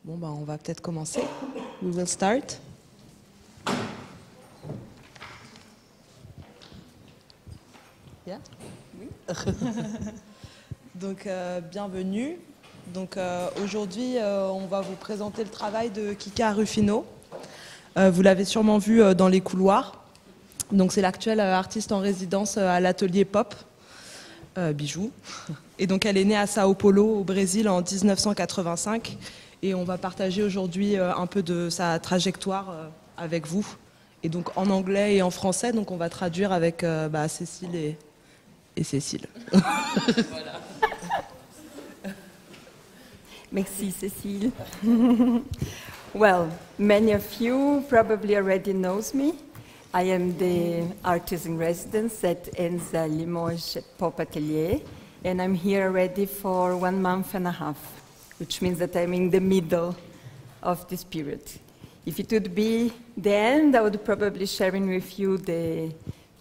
Bon, bah, on va peut-être commencer. We will start. Yeah? Oui. Donc, bienvenue. Donc, aujourd'hui, on va vous présenter le travail de Kika Rufino. Vous l'avez sûrement vu dans les couloirs. Donc, c'est l'actuelle artiste en résidence à l'atelier Pop, Bijoux. Et donc, elle est née à Sao Paulo, au Brésil, en 1985. Et on va partager aujourd'hui un peu de sa trajectoire avec vous. Et donc, en anglais et en français. Donc, on va traduire avec Cécile et Cécile. Voilà. Merci, Cécile. Well, many of you probably already knows me. I am the artist in residence at ENSA Limoges Pop Atelier, and I'm here already for 1 month and a half, which means that I'm in the middle of this period. If it would be the end, I would probably sharing with you the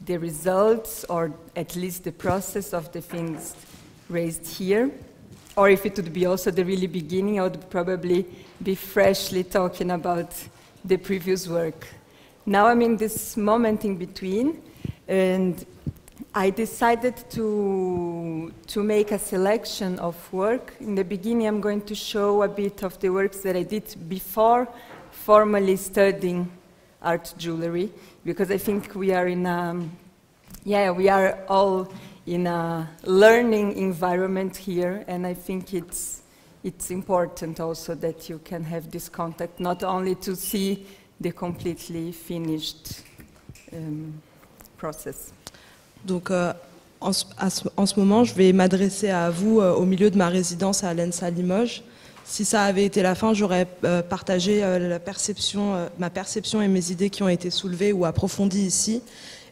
results, or at least the process of the things raised here. Or if it would be also the really beginning, I would probably be freshly talking about the previous work. Now I'm in this moment in between, and I decided to make a selection of work. In the beginning, I'm going to show a bit of the works that I did before formally studying art jewelry, because I think we are in we are all in a learning environment here, and I think it's important also that you can have this contact, not only to see the completely finished process. Donc, en ce moment, je vais m'adresser à vous au milieu de ma résidence à l'ENSA Limoges. Si ça avait été la fin, j'aurais partagé ma perception et mes idées qui ont été soulevées ou approfondies ici.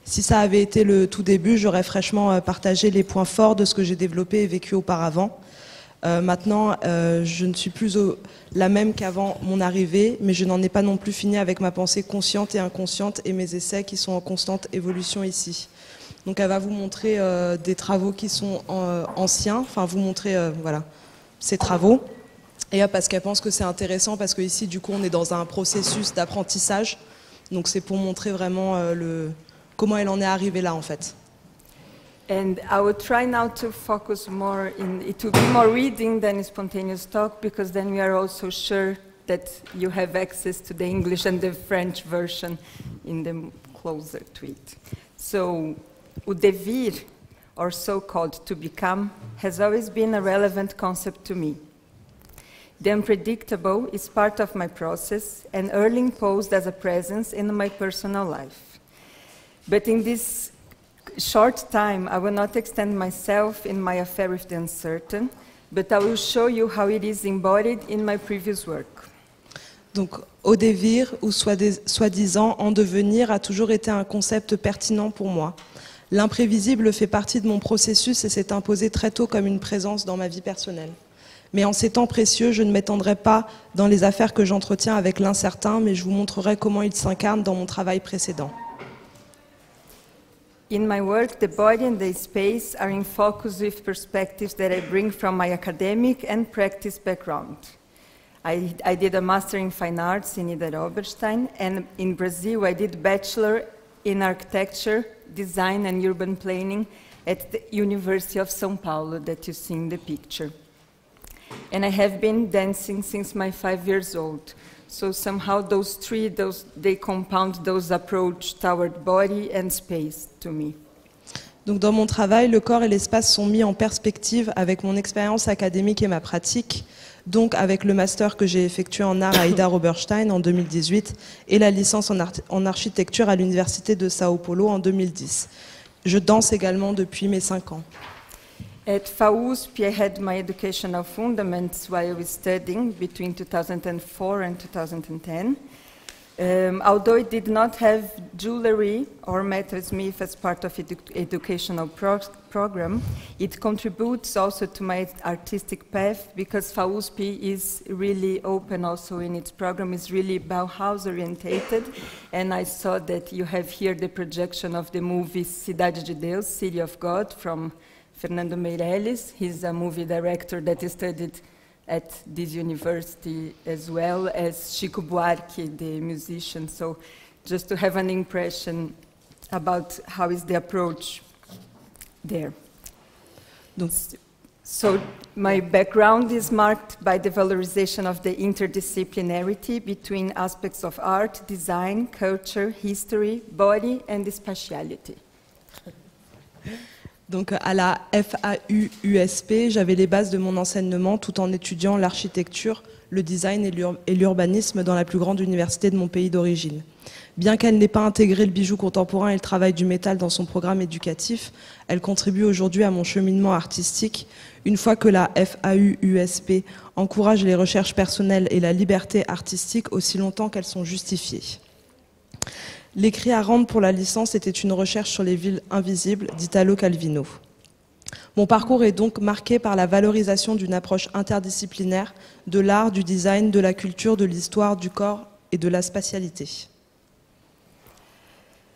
Si ça avait été le tout début, j'aurais fraîchement partagé les points forts de ce que j'ai développé et vécu auparavant. Maintenant, je ne suis plus la même qu'avant mon arrivée, mais je n'en ai pas non plus fini avec ma pensée consciente et inconsciente et mes essais qui sont en constante évolution ici. Donc elle va vous montrer des travaux qui sont anciens, enfin vous montrer voilà, ces travaux. Et parce qu'elle pense que c'est intéressant, parce qu'ici, du coup, on est dans un processus d'apprentissage. Donc c'est pour montrer vraiment comment elle en est arrivée là, en fait. And I will try now to focus more it will be more reading than spontaneous talk, because then we are also sure that you have access to the English and the French version in the closer to it. So, o devir, or so-called to become, has always been a relevant concept to me. The unpredictable is part of my process and early imposed as a presence in my personal life. But in this short time, I will not extend myself in my affair with the uncertain, but I will show you how it is embodied in my previous work. Donc, au devir, ou soi-disant en devenir, a toujours été un concept pertinent pour moi. L'imprévisible fait partie de mon processus et s'est imposé très tôt comme une présence dans ma vie personnelle. Mais en ces temps précieux, je ne m'étendrai pas dans les affaires que j'entretiens avec l'incertain, mais je vous montrerai comment il s'incarne dans mon travail précédent. In my work, the body and the space are in focus with perspectives that I bring from my academic and practice background. I did a master in fine arts in Ida Oberstein, and in Brazil I did bachelor in architecture, design and urban planning at the University of São Paulo that you see in the picture. And I have been dancing since my 5 years old. So somehow those three, they compound those approach toward body and space to me. Donc dans mon travail, le corps et l'espace sont mis en perspective avec mon expérience académique et ma pratique, donc avec le master que j'ai effectué en art à Ida Oberstein en 2018 et la licence en architecture à l'Université de Sao Paulo en 2010. Je danse également depuis mes 5 ans. At FAUSP, I had my educational fundamentals while I was studying between 2004 and 2010. Although it did not have jewelry or metalsmith as part of its educational program, it contributes also to my artistic path, because FAUSP is really open also in its program, is really Bauhaus orientated, and I saw that you have here the projection of the movie Cidade de Deus, City of God, from Fernando Meirelles. He's a movie director that studied at this university, as well as Chico Buarque, the musician. So just to have an impression about how is the approach there. So my background is marked by the valorization of the interdisciplinarity between aspects of art, design, culture, history, body, and spatiality. Donc à la FAU-USP, j'avais les bases de mon enseignement tout en étudiant l'architecture, le design et l'urbanisme dans la plus grande université de mon pays d'origine. Bien qu'elle n'ait pas intégré le bijou contemporain et le travail du métal dans son programme éducatif, elle contribue aujourd'hui à mon cheminement artistique, une fois que la FAU-USP encourage les recherches personnelles et la liberté artistique aussi longtemps qu'elles sont justifiées. L'écrit à rendre pour la licence était une recherche sur les villes invisibles d'Italo Calvino. Mon parcours est donc marqué par la valorisation d'une approche interdisciplinaire de l'art, du design, de la culture, de l'histoire, du corps et de la spatialité.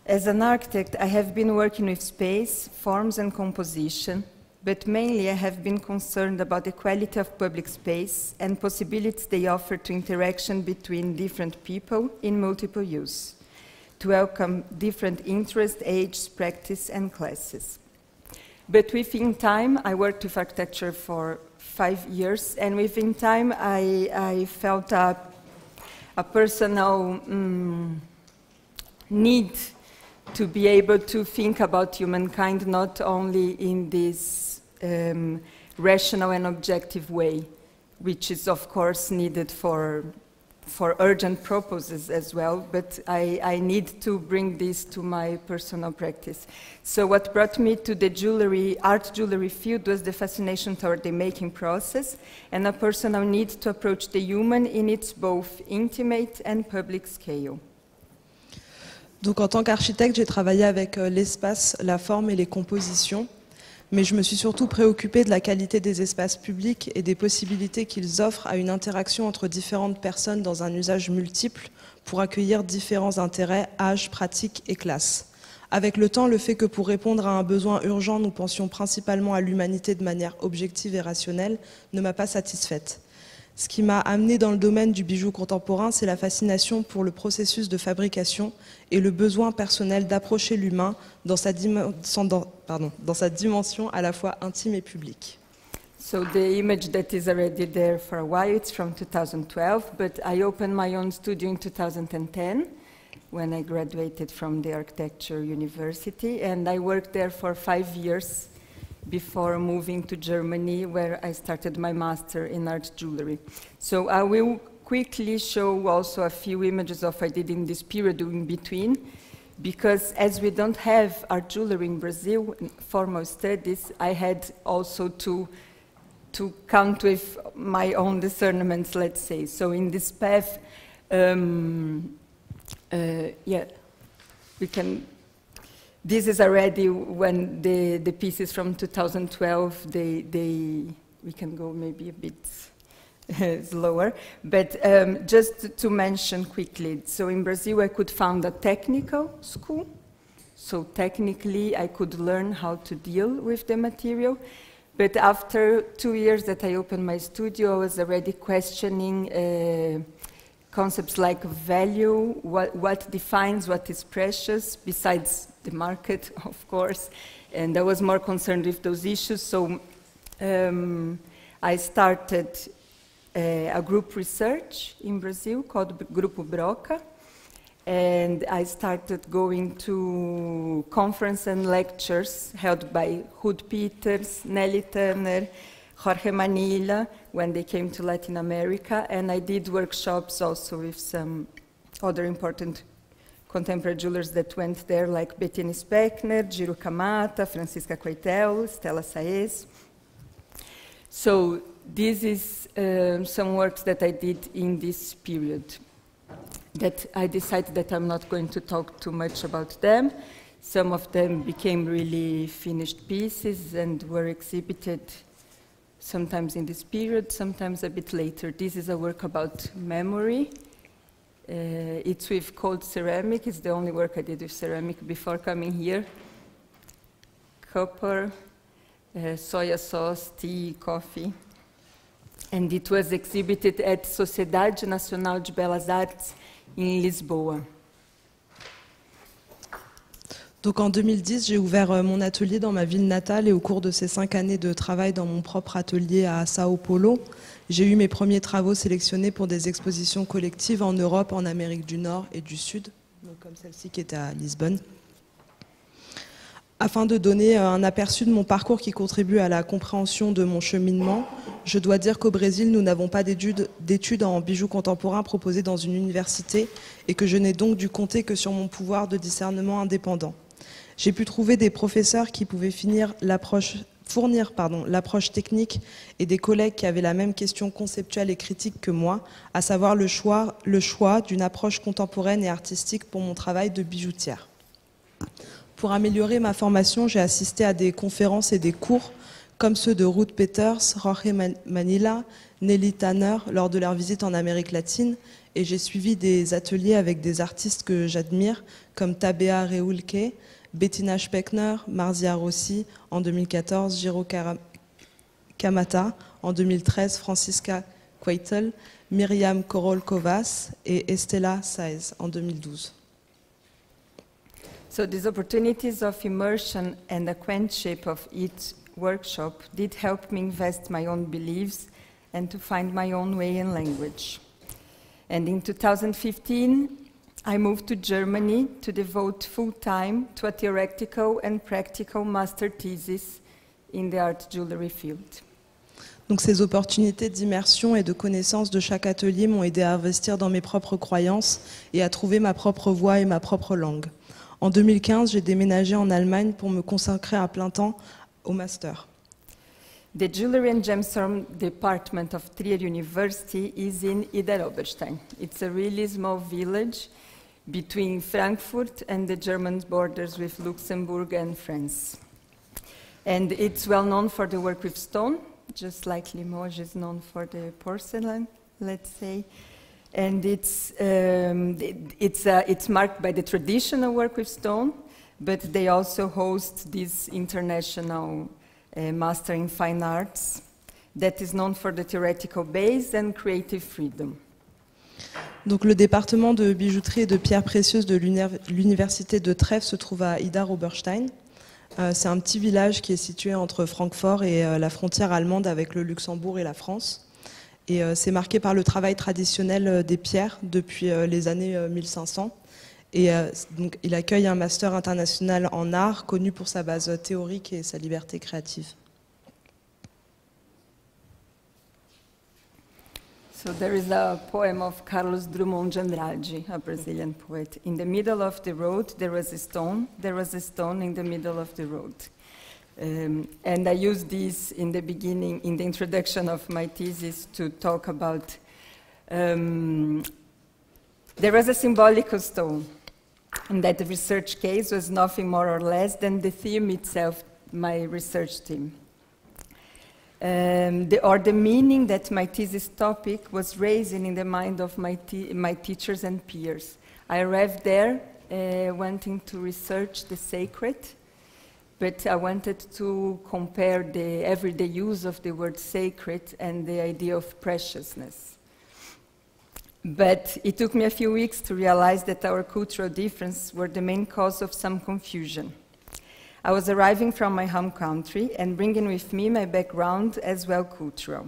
As an architect, I have been working with space, forms and composition, but mainly I have been concerned about the quality of public space and possibilities they offer to interaction between different people in multiple use, to welcome different interests, ages, practice and classes. But within time, I worked with architecture for 5 years, and within time I felt a personal need to be able to think about humankind not only in this rational and objective way, which is of course needed for urgent purposes as well, but I need to bring this to my personal practice. So what brought me to the art jewelry field was the fascination toward the making process and a personal need to approach the human in its both intimate and public scale. Donc en tant qu'architecte, j'ai travaillé avec l'espace, la forme et les compositions, mais je me suis surtout préoccupée de la qualité des espaces publics et des possibilités qu'ils offrent à une interaction entre différentes personnes dans un usage multiple pour accueillir différents intérêts, âges, pratiques et classes. Avec le temps, le fait que pour répondre à un besoin urgent, nous pensions principalement à l'humanité de manière objective et rationnelle ne m'a pas satisfaite. Ce qui m'a amené dans le domaine du bijou contemporain, c'est la fascination pour le processus de fabrication et le besoin personnel d'approcher l'humain dans sa dimension à la fois intime et publique. So the image that is already there for a while, it's from 2012, but I opened my own studio in 2010 when I graduated from the architecture university, and I worked there for 5 years before moving to Germany, where I started my master in art jewelry. So I will quickly show also a few images of what I did in this period in between, because as we don't have art jewelry in Brazil, formal studies, I had also to count with my own discernments, let's say. So in this path, this is already when the pieces from 2012, we can go maybe a bit slower, but just to mention quickly, so in Brazil I could found a technical school, so technically I could learn how to deal with the material, but after 2 years that I opened my studio, I was already questioning concepts like value, what defines what is precious, besides the market, of course, and I was more concerned with those issues, so I started a group research in Brazil called Grupo Broca, and I started going to conferences and lectures held by Ruud Peters, Nelly Turner, Jorge Manilla, when they came to Latin America, and I did workshops also with some other important contemporary jewelers that went there, like Bettine Speckner, Giro Camata, Francisca Coitel, Stella Saez. So this is some works that I did in this period that I decided that I'm not going to talk too much about them. Some of them became really finished pieces and were exhibited sometimes in this period, sometimes a bit later. This is a work about memory. It's with cold ceramic. It's the only work I did with ceramic before coming here. Copper, soya sauce, tea, coffee. and it was exhibited at Sociedade Nacional de Belas Artes in Lisboa. Donc en 2010, j'ai ouvert mon atelier dans ma ville natale et au cours de ces 5 années de travail dans mon propre atelier à Sao Paulo, j'ai eu mes premiers travaux sélectionnés pour des expositions collectives en Europe, en Amérique du Nord et du Sud, donc comme celle-ci qui était à Lisbonne. Afin de donner un aperçu de mon parcours qui contribue à la compréhension de mon cheminement, je dois dire qu'au Brésil, nous n'avons pas d'études en bijoux contemporains proposées dans une université et que je n'ai donc dû compter que sur mon pouvoir de discernement indépendant. J'ai pu trouver des professeurs qui pouvaient fournir l'approche technique et des collègues qui avaient la même question conceptuelle et critique que moi, à savoir le choix d'une approche contemporaine et artistique pour mon travail de bijoutière. Pour améliorer ma formation, j'ai assisté à des conférences et des cours comme ceux de Ruth Peters, Jorge Manila, Nelly Tanner lors de leur visite en Amérique latine, et j'ai suivi des ateliers avec des artistes que j'admire comme Tabea Reulke, Bettina Speckner, Marzia Rossi en 2014, Jiro Kamata en 2013, Francisca Quaitel, Myriam Korol-Kovas et Estela Saez en 2012. So these opportunities of immersion and acquaintanceship of each workshop did help me invest my own beliefs and to find my own way and language. And in 2015, I moved to Germany to devote full time to a theoretical and practical master thesis in the art jewelry field. Donc ces opportunités d'immersion et de connaissance de chaque atelier m'ont aidé à investir dans mes propres croyances et à trouver ma propre voix et ma propre langue. En 2015, j'ai déménagé en Allemagne pour me consacrer à plein temps au master. The Jewelry and Gemstone Department of Trier University is in Idar-Oberstein. It's a really small village between Frankfurt and the German borders with Luxembourg and France. And it's well known for the work with stone, just like Limoges is known for the porcelain, let's say. And it's marked by the traditional work with stone, but they also host this international Master in Fine Arts that is known for the theoretical base and creative freedom. Donc le département de bijouterie et de pierres précieuses de l'université de Trèves se trouve à Idar-Oberstein. C'est un petit village qui est situé entre Francfort et la frontière allemande avec le Luxembourg et la France. Et c'est marqué par le travail traditionnel des pierres depuis les années 1500. Et donc il accueille un master international en art connu pour sa base théorique et sa liberté créative. So there is a poem of Carlos Drummond de Andrade, a Brazilian poet. In the middle of the road there was a stone in the middle of the road. And I used this in the beginning, in the introduction of my thesis, to talk about, there was a symbolical stone, and that the research case was nothing more or less than the theme itself, my research theme. The meaning that my thesis topic was raising in the mind of my teachers and peers. I arrived there wanting to research the sacred, but I wanted to compare the everyday use of the word sacred and the idea of preciousness. But it took me a few weeks to realize that our cultural differences were the main cause of some confusion. I was arriving from my home country and bringing with me my background as well cultural.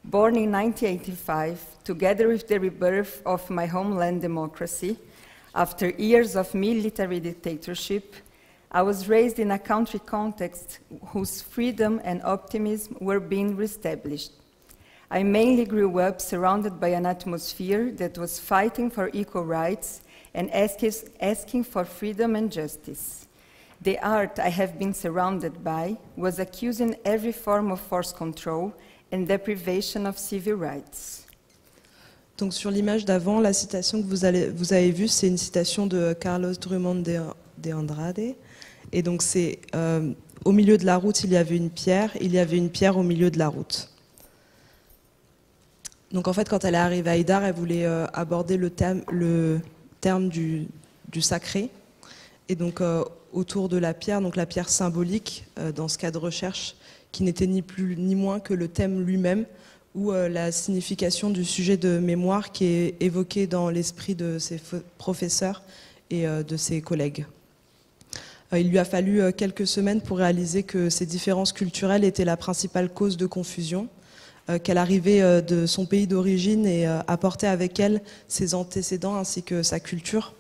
Born in 1985, together with the rebirth of my homeland democracy, after years of military dictatorship, I was raised in a country context whose freedom and optimism were being reestablished. I mainly grew up surrounded by an atmosphere that was fighting for equal rights and asking for freedom and justice. The art I have been surrounded by was accusing every form of force control and deprivation of civil rights. Donc sur l'image d'avant, la citation que vous avez vue, c'est une citation de Carlos Drummond de Andrade. Et donc c'est au milieu de la route, il y avait une pierre au milieu de la route. Donc en fait, quand elle est arrivée à Idar, elle voulait aborder le terme du sacré. Et donc autour de la pierre, donc la pierre symbolique, dans ce cas de recherche, qui n'était ni plus ni moins que le thème lui-même, ou la signification du sujet de mémoire qui est évoqué dans l'esprit de ses professeurs et de ses collègues. Il lui a fallu quelques semaines pour réaliser que ces différences culturelles étaient la principale cause de confusion, qu'elle arrivait de son pays d'origine et apportait avec elle ses antécédents ainsi que sa culture,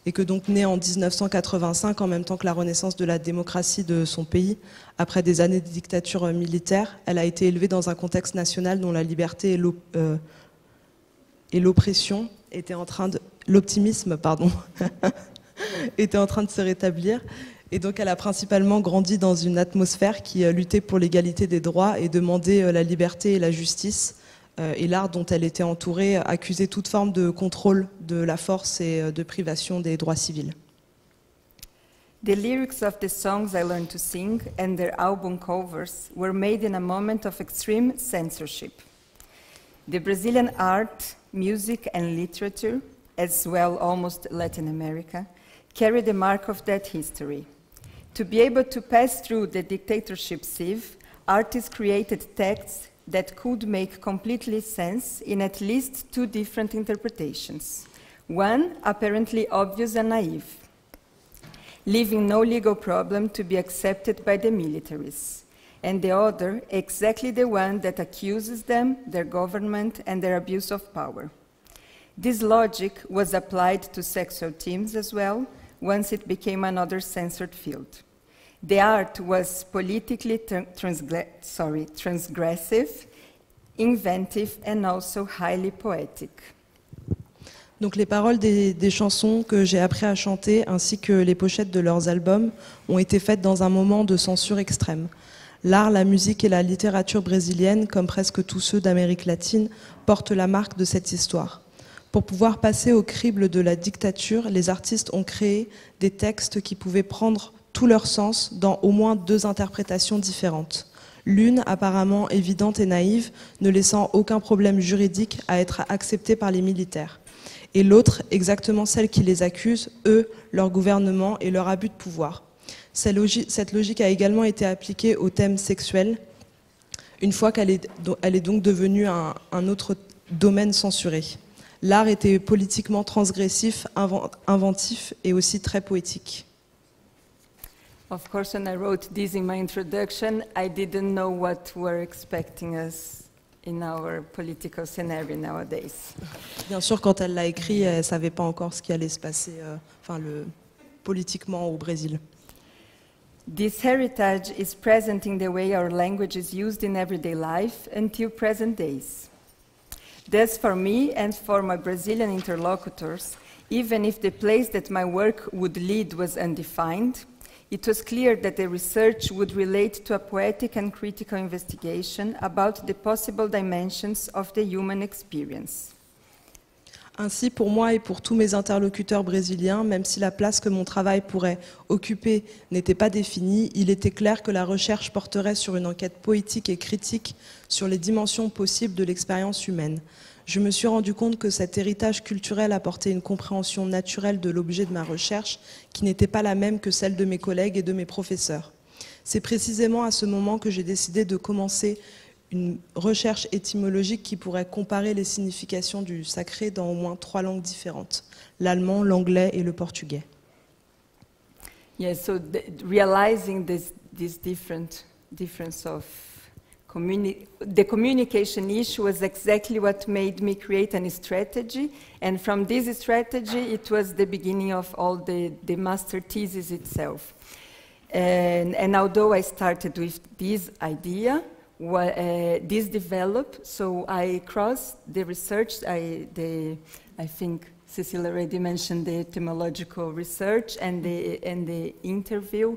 et que donc née en 1985, en même temps que la renaissance de la démocratie de son pays, après des années de dictature militaire, elle a été élevée dans un contexte national dont la liberté et l'oppression étaient en train de... l'optimisme, pardon, était en train de se rétablir. Et donc elle a principalement grandi dans une atmosphère qui luttait pour l'égalité des droits et demandait la liberté et la justice. Et l'art dont elle était entourée accusait toute forme de contrôle de la force et de privation des droits civils. The lyrics of the songs I learned to sing and their album covers were made in a moment of extreme censorship. The Brazilian art, music and literature, as well almost Latin America, carry the mark of that history. To be able to pass through the dictatorship sieve, artists created texts that could make completely sense in at least two different interpretations. One, apparently obvious and naive, leaving no legal problem to be accepted by the militaries, and the other, exactly the one that accuses them, their government, and their abuse of power. This logic was applied to sexual themes as well, once it became another censored field. The art was politically transgressive, inventive, and also highly poetic. Donc les paroles des chansons que j'ai appris à chanter ainsi que les pochettes de leurs albums ont été faites dans un moment de censure extrême. L'art, la musique et la littérature brésilienne, comme presque tous ceux d'Amérique latine, portent la marque de cette histoire. Pour pouvoir passer au crible de la dictature, les artistes ont créé des textes qui pouvaient prendre tout leur sens dans au moins deux interprétations différentes. L'une, apparemment évidente et naïve, ne laissant aucun problème juridique à être acceptée par les militaires. Et l'autre, exactement celle qui les accuse, eux, leur gouvernement et leur abus de pouvoir. Cette logique a également été appliquée au thème sexuel, une fois qu'elle est donc devenue un autre domaine censuré. L'art était politiquement transgressif, inventif et aussi très poétique. Of course, when I wrote this in my introduction, I didn't know what were expecting us in our political scenario nowadays. Bien sûr, quand elle l'a écrit, elle ne savait pas encore ce qui allait se passer politiquement au Brésil. This heritage is present in the way our language is used in everyday life until present days. Thus, for me and for my Brazilian interlocutors, even if the place that my work would lead was undefined, it was clear that the research would relate to a poetic and critical investigation about the possible dimensions of the human experience. Ainsi, pour moi et pour tous mes interlocuteurs brésiliens, même si la place que mon travail pourrait occuper n'était pas définie, il était clair que la recherche porterait sur une enquête poétique et critique sur les dimensions possibles de l'expérience humaine. Je me suis rendu compte que cet héritage culturel apportait une compréhension naturelle de l'objet de ma recherche qui n'était pas la même que celle de mes collègues et de mes professeurs. C'est précisément à ce moment que j'ai décidé de commencer une recherche étymologique qui pourrait comparer les significations du sacré dans au moins 3 langues différentes, l'allemand, l'anglais et le portugais. Yeah, so realizing this difference of the communication issue was exactly what made me create a strategy, and from this strategy it was the beginning of all the master thesis itself. And although I started with this idea, this developed, so I crossed the research, I think Cecilia already mentioned the etymological research and the interview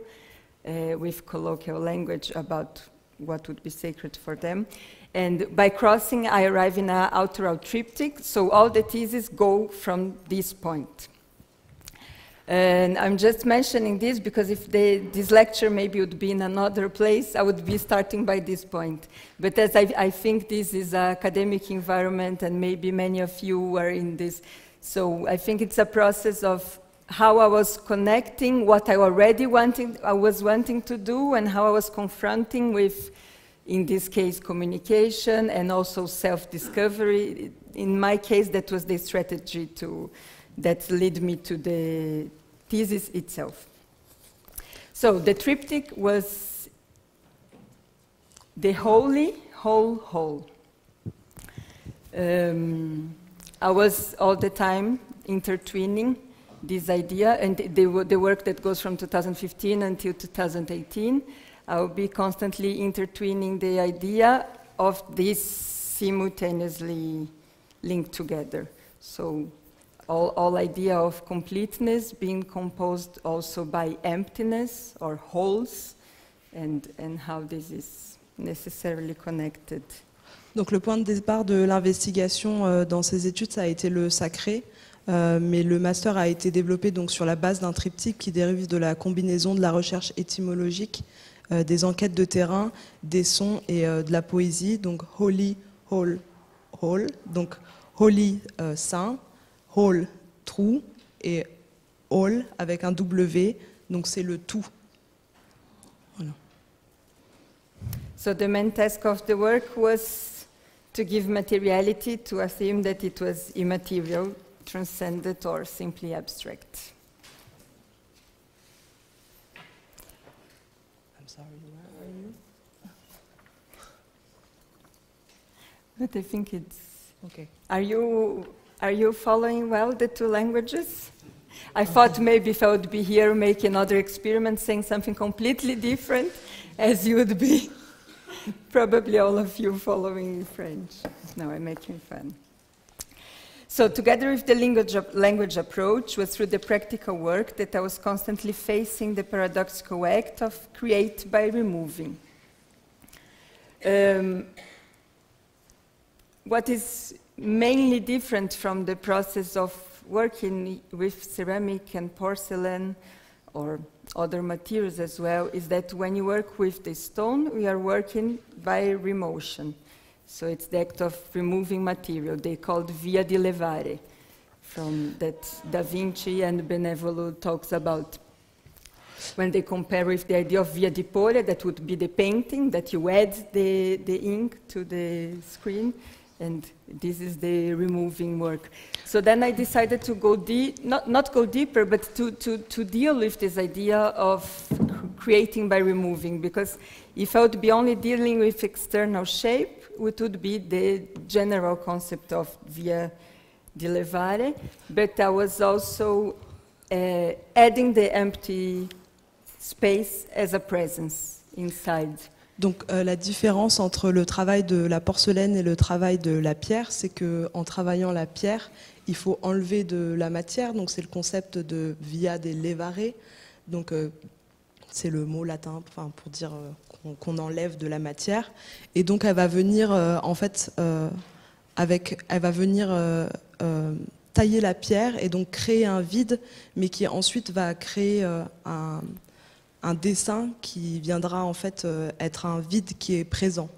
with colloquial language about what would be sacred for them. And by crossing, I arrive in an autoral triptych, so all the theses go from this point. And I'm just mentioning this because if this lecture maybe would be in another place, I would be starting by this point. But as I think this is an academic environment and maybe many of you are in this, so I think it's a process of how I was connecting what I was wanting to do and how I was confronting with in this case, communication and also self-discovery. In my case, that was the strategy that led me to the thesis itself. So the triptych was the holy, whole. I was all the time intertwining this idea, and the work that goes from 2015 until 2018, I will be constantly intertwining the idea of this simultaneously linked together. So all idea of completeness being composed also by emptiness or holes, and how this is necessarily connected. Donc le point de départ de l'investigation dans ces études, ça a été le sacré, mais le master a été développé donc sur la base d'un triptyque qui dérive de la combinaison de la recherche étymologique, des enquêtes de terrain, des sons et de la poésie, donc holy, whole, donc holy, saint, whole, true, et all avec un W, donc c'est le tout. Voilà. So the main task of the work was to give materiality to a theme that it was immaterial, transcendent, or simply abstract. I'm sorry, where are you? But I think it's Okay. Are you following well the two languages? I thought maybe if I would be here making another experiment, saying something completely different, as you would be. Probably all of you following French. No, I'm making fun. So together with the language approach was through the practical work that I was constantly facing the paradoxical act of create by removing. What is mainly different from the process of working with ceramic and porcelain or other materials as well is that when you work with the stone, we are working by remotion. So it's the act of removing material. They called via di levare, from that Da Vinci and Benevolo talks about. When they compare with the idea of via di pole, that would be the painting, that you add the ink to the screen, and this is the removing work. So then I decided to go not go deeper, but to deal with this idea of creating by removing, because if I would be only dealing with external shape, it would be the general concept of via di levare, but I was also adding the empty space as a presence inside. Donc la différence entre le travail de la porcelaine et le travail de la pierre, c'est qu'en travaillant la pierre, il faut enlever de la matière, donc c'est le concept de via de levare, donc c'est le mot latin pour dire qu'on enlève de la matière, et donc elle va venir tailler la pierre et donc créer un vide, mais qui ensuite va créer un dessin qui viendra en fait être un vide qui est présent.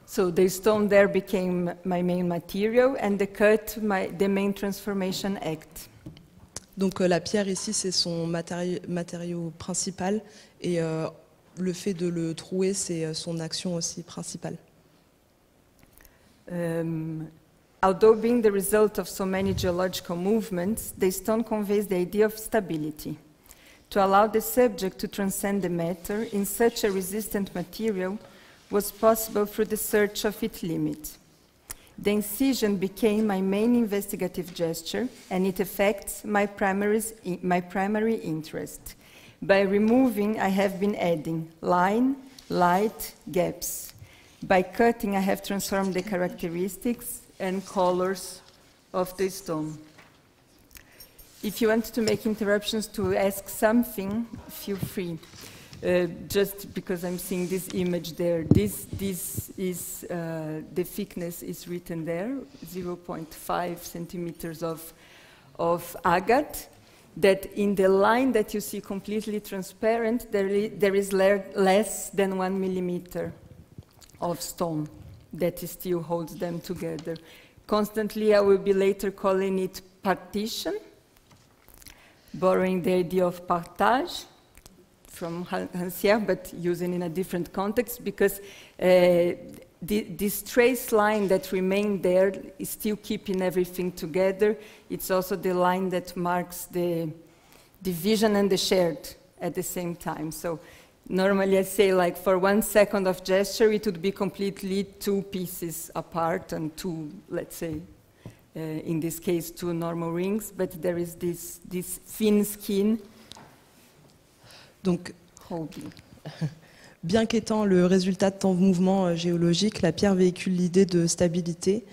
So the stone there became my main material and the cut the main transformation act. Donc la pierre ici c'est son matériau principal et le fait de le trouer c'est son action aussi principale. Although being the result of so many geological movements, the stone conveys the idea of stability. To allow the subject to transcend the matter in such a resistant material was possible through the search of its limit. The incision became my main investigative gesture, and it affects my primary interest. By removing, I have been adding line, light, gaps. By cutting, I have transformed the characteristics and colors of the stone. If you want to make interruptions to ask something, feel free. Just because I'm seeing this image there, this is the thickness is written there, 0.5 centimeters of agate. That in the line that you see completely transparent, there is less than 1 millimeter of stone that still holds them together. Constantly, I will be later calling it partition, borrowing the idea of partage from Hans Sierre, but using in a different context, because this trace line that remained there is still keeping everything together. It's also the line that marks the division and the shared at the same time. So normally I say, like, for 1 second of gesture, it would be completely two pieces apart and two, let's say, in this case, two normal rings, but there is this thin skin Donc, holding. bien qu'étant le résultat de temps de mouvement géologique, la pierre véhicule l'idée de stabilité.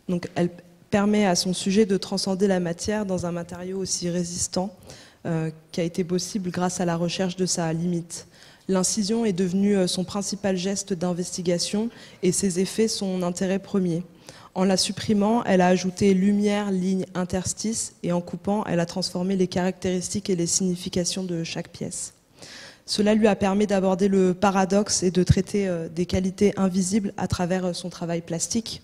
Donc, elle permet à son sujet de transcender la matière dans un matériau aussi résistant qui a été possible grâce à la recherche de sa limite. L'incision est devenue son principal geste d'investigation et ses effets son intérêt premier. En la supprimant, elle a ajouté lumière, ligne, interstice, et en coupant, elle a transformé les caractéristiques et les significations de chaque pièce. Cela lui a permis d'aborder le paradoxe et de traiter des qualités invisibles à travers son travail plastique.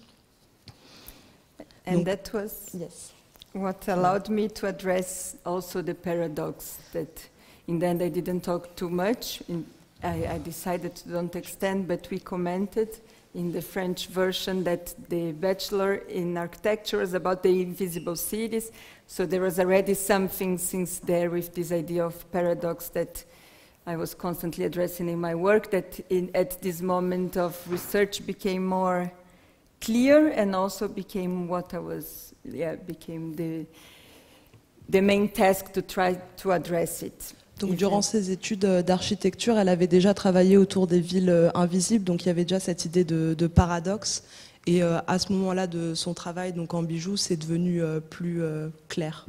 And Donc, that was yes. what allowed me to address also the paradox that in the end I didn't talk too much. I decided to don't extend, but we commented in the French version that the Bachelor in Architecture is about the invisible cities. So there was already something since there with this idea of paradox that I was constantly addressing in my work, that at this moment of research became more clear and also became what I was, became the main task to try to address it. Donc, durant ses études d'architecture, elle avait déjà travaillé autour des villes invisibles, donc il y avait déjà cette idée de paradoxe. Et à ce moment-là de son travail, donc en bijoux, c'est devenu plus clair.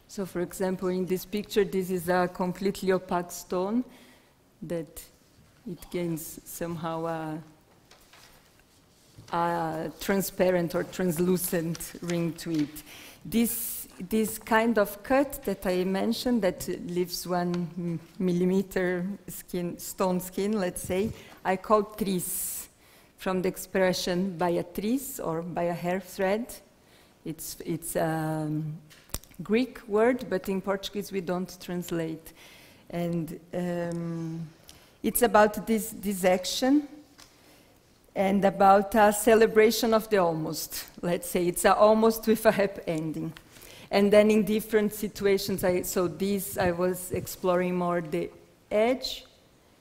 So, for example, in this picture, this is a completely opaque stone that it gains somehow a transparent or translucent ring to it. This kind of cut that I mentioned that leaves 1 millimeter stone skin, let's say, I call tris, from the expression by a tris or by a hair thread. It's a Greek word, but in Portuguese we don't translate. And it's about this action and about a celebration of the almost. Let's say it's a almost with a happy ending. And then in different situations, I was exploring more the edge,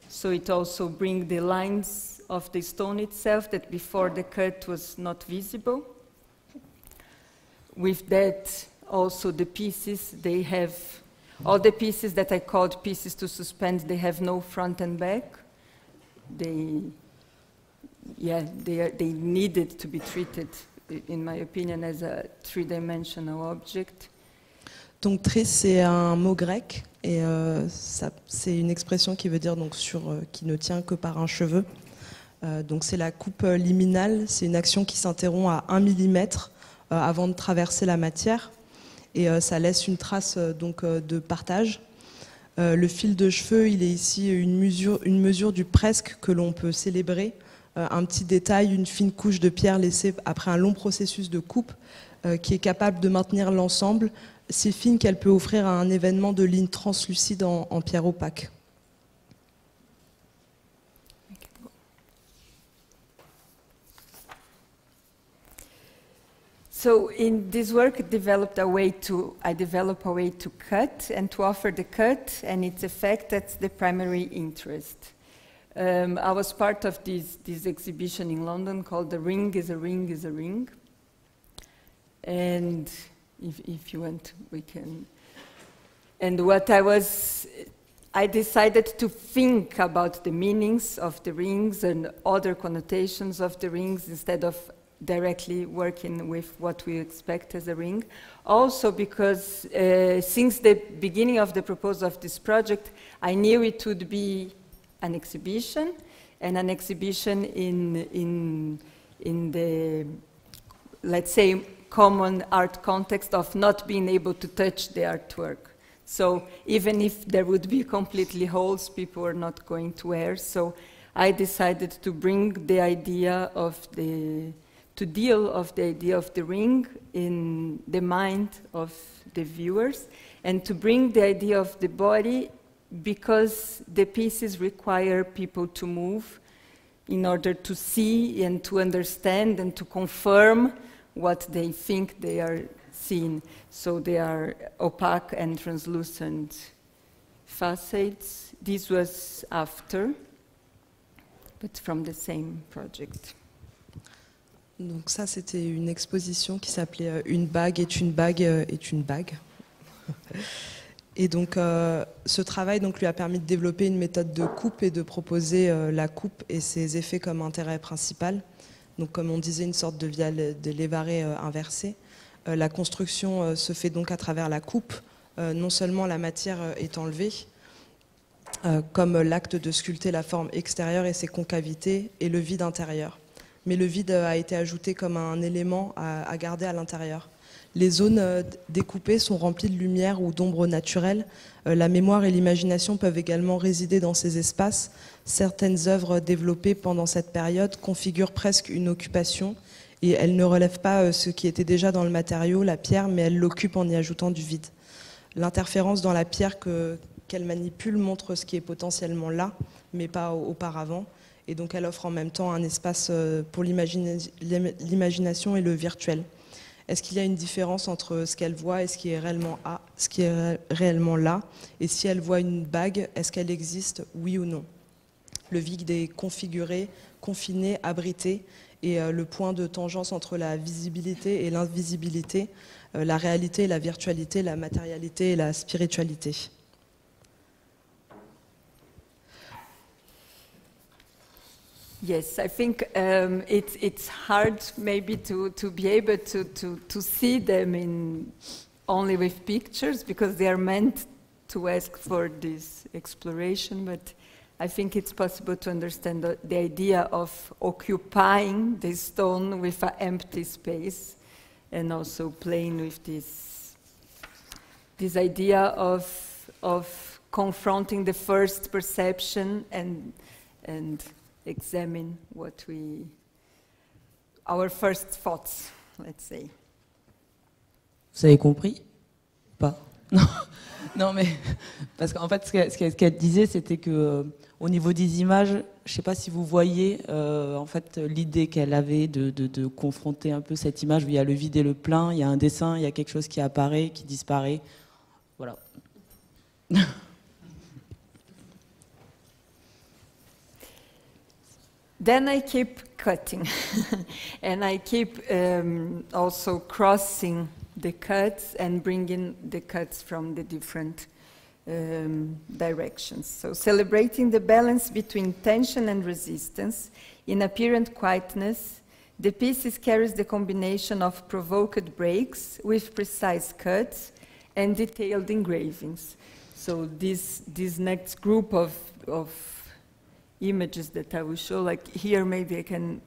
so it also brings the lines of the stone itself that before the cut was not visible. With that, also the pieces, they have, all the pieces that I called pieces to suspend, they have no front and back. They needed to be treated, in my opinion, as a three-dimensional object. Donc tris, c'est un mot grec et c'est une expression qui veut dire donc qui ne tient que par un cheveu. Donc c'est la coupe liminale, c'est une action qui s'interrompt à 1 mm avant de traverser la matière et ça laisse une trace donc de partage. Le fil de cheveux, il est ici une mesure du presque que l'on peut célébrer. Un petit détail, une fine couche de pierre laissée après un long processus de coupe qui est capable de maintenir l'ensemble, si fine qu'elle peut offrir un événement de lignes translucides en pierre opaque. So in this work, I developed a way to cut and to offer the cut and its effect. That's the primary interest. I was part of this exhibition in London called The Ring is a Ring is a Ring. And if you want, we can. And I decided to think about the meanings of the rings and other connotations of the rings instead of directly working with what we expect as a ring. Also because since the beginning of the proposal of this project, I knew it would be an exhibition, and an exhibition in the, let's say, common art context of not being able to touch the artwork. So even if there would be completely holes, people are not going to wear. So I decided to bring the idea of to deal of the idea of the ring in the mind of the viewers, and to bring the idea of the body because the pieces require people to move in order to see and to understand and to confirm what they think they are seeing. So they are opaque and translucent facades. This was after, but from the same project. Donc ça, c'était une exposition qui s'appelait Une bague est une bague est une bague. Et donc ce travail donc, lui a permis de développer une méthode de coupe et de proposer la coupe et ses effets comme intérêt principal. Donc comme on disait, une sorte de via de Lévaré inversée. La construction se fait donc à travers la coupe. Non seulement la matière est enlevée, comme l'acte de sculpter la forme extérieure et ses concavités et le vide intérieur. Mais le vide a été ajouté comme un élément à garder à l'intérieur. Les zones découpées sont remplies de lumière ou d'ombre naturelle. La mémoire et l'imagination peuvent également résider dans ces espaces. Certaines œuvres développées pendant cette période configurent presque une occupation et elles ne relèvent pas ce qui était déjà dans le matériau, la pierre, mais elles l'occupent en y ajoutant du vide. L'interférence dans la pierre qu'elle manipule montre ce qui est potentiellement là, mais pas auparavant. Et donc elle offre en même temps un espace pour l'imagination et le virtuel. Est-ce qu'il y a une différence entre ce qu'elle voit et ce qui est réellement là? Et si elle voit une bague, est-ce qu'elle existe, oui ou non? Le vide est configuré, confiné, abrité, et le point de tangence entre la visibilité et l'invisibilité, la réalité et la virtualité, la matérialité et la spiritualité. Yes, I think it's hard maybe to be able to see them only with pictures because they are meant to ask for this exploration, but I think it's possible to understand the idea of occupying the stone with an empty space and also playing with this idea of confronting the first perception and examine our first thoughts, let's say. Vous avez compris? Pas? Non, non, mais parce qu'en fait, ce qu'elle disait, c'était que au niveau des images, je ne sais pas si vous voyez, en fait, l'idée qu'elle avait de confronter un peu cette image où il y a le vide et le plein, il y a un dessin, il y a quelque chose qui apparaît, qui disparaît, voilà. Then I keep cutting, and I keep also crossing the cuts and bringing the cuts from the different directions. So celebrating the balance between tension and resistance, in apparent quietness, the piece carries the combination of provoked breaks with precise cuts and detailed engravings. So this next group of images that I will show, like here maybe I can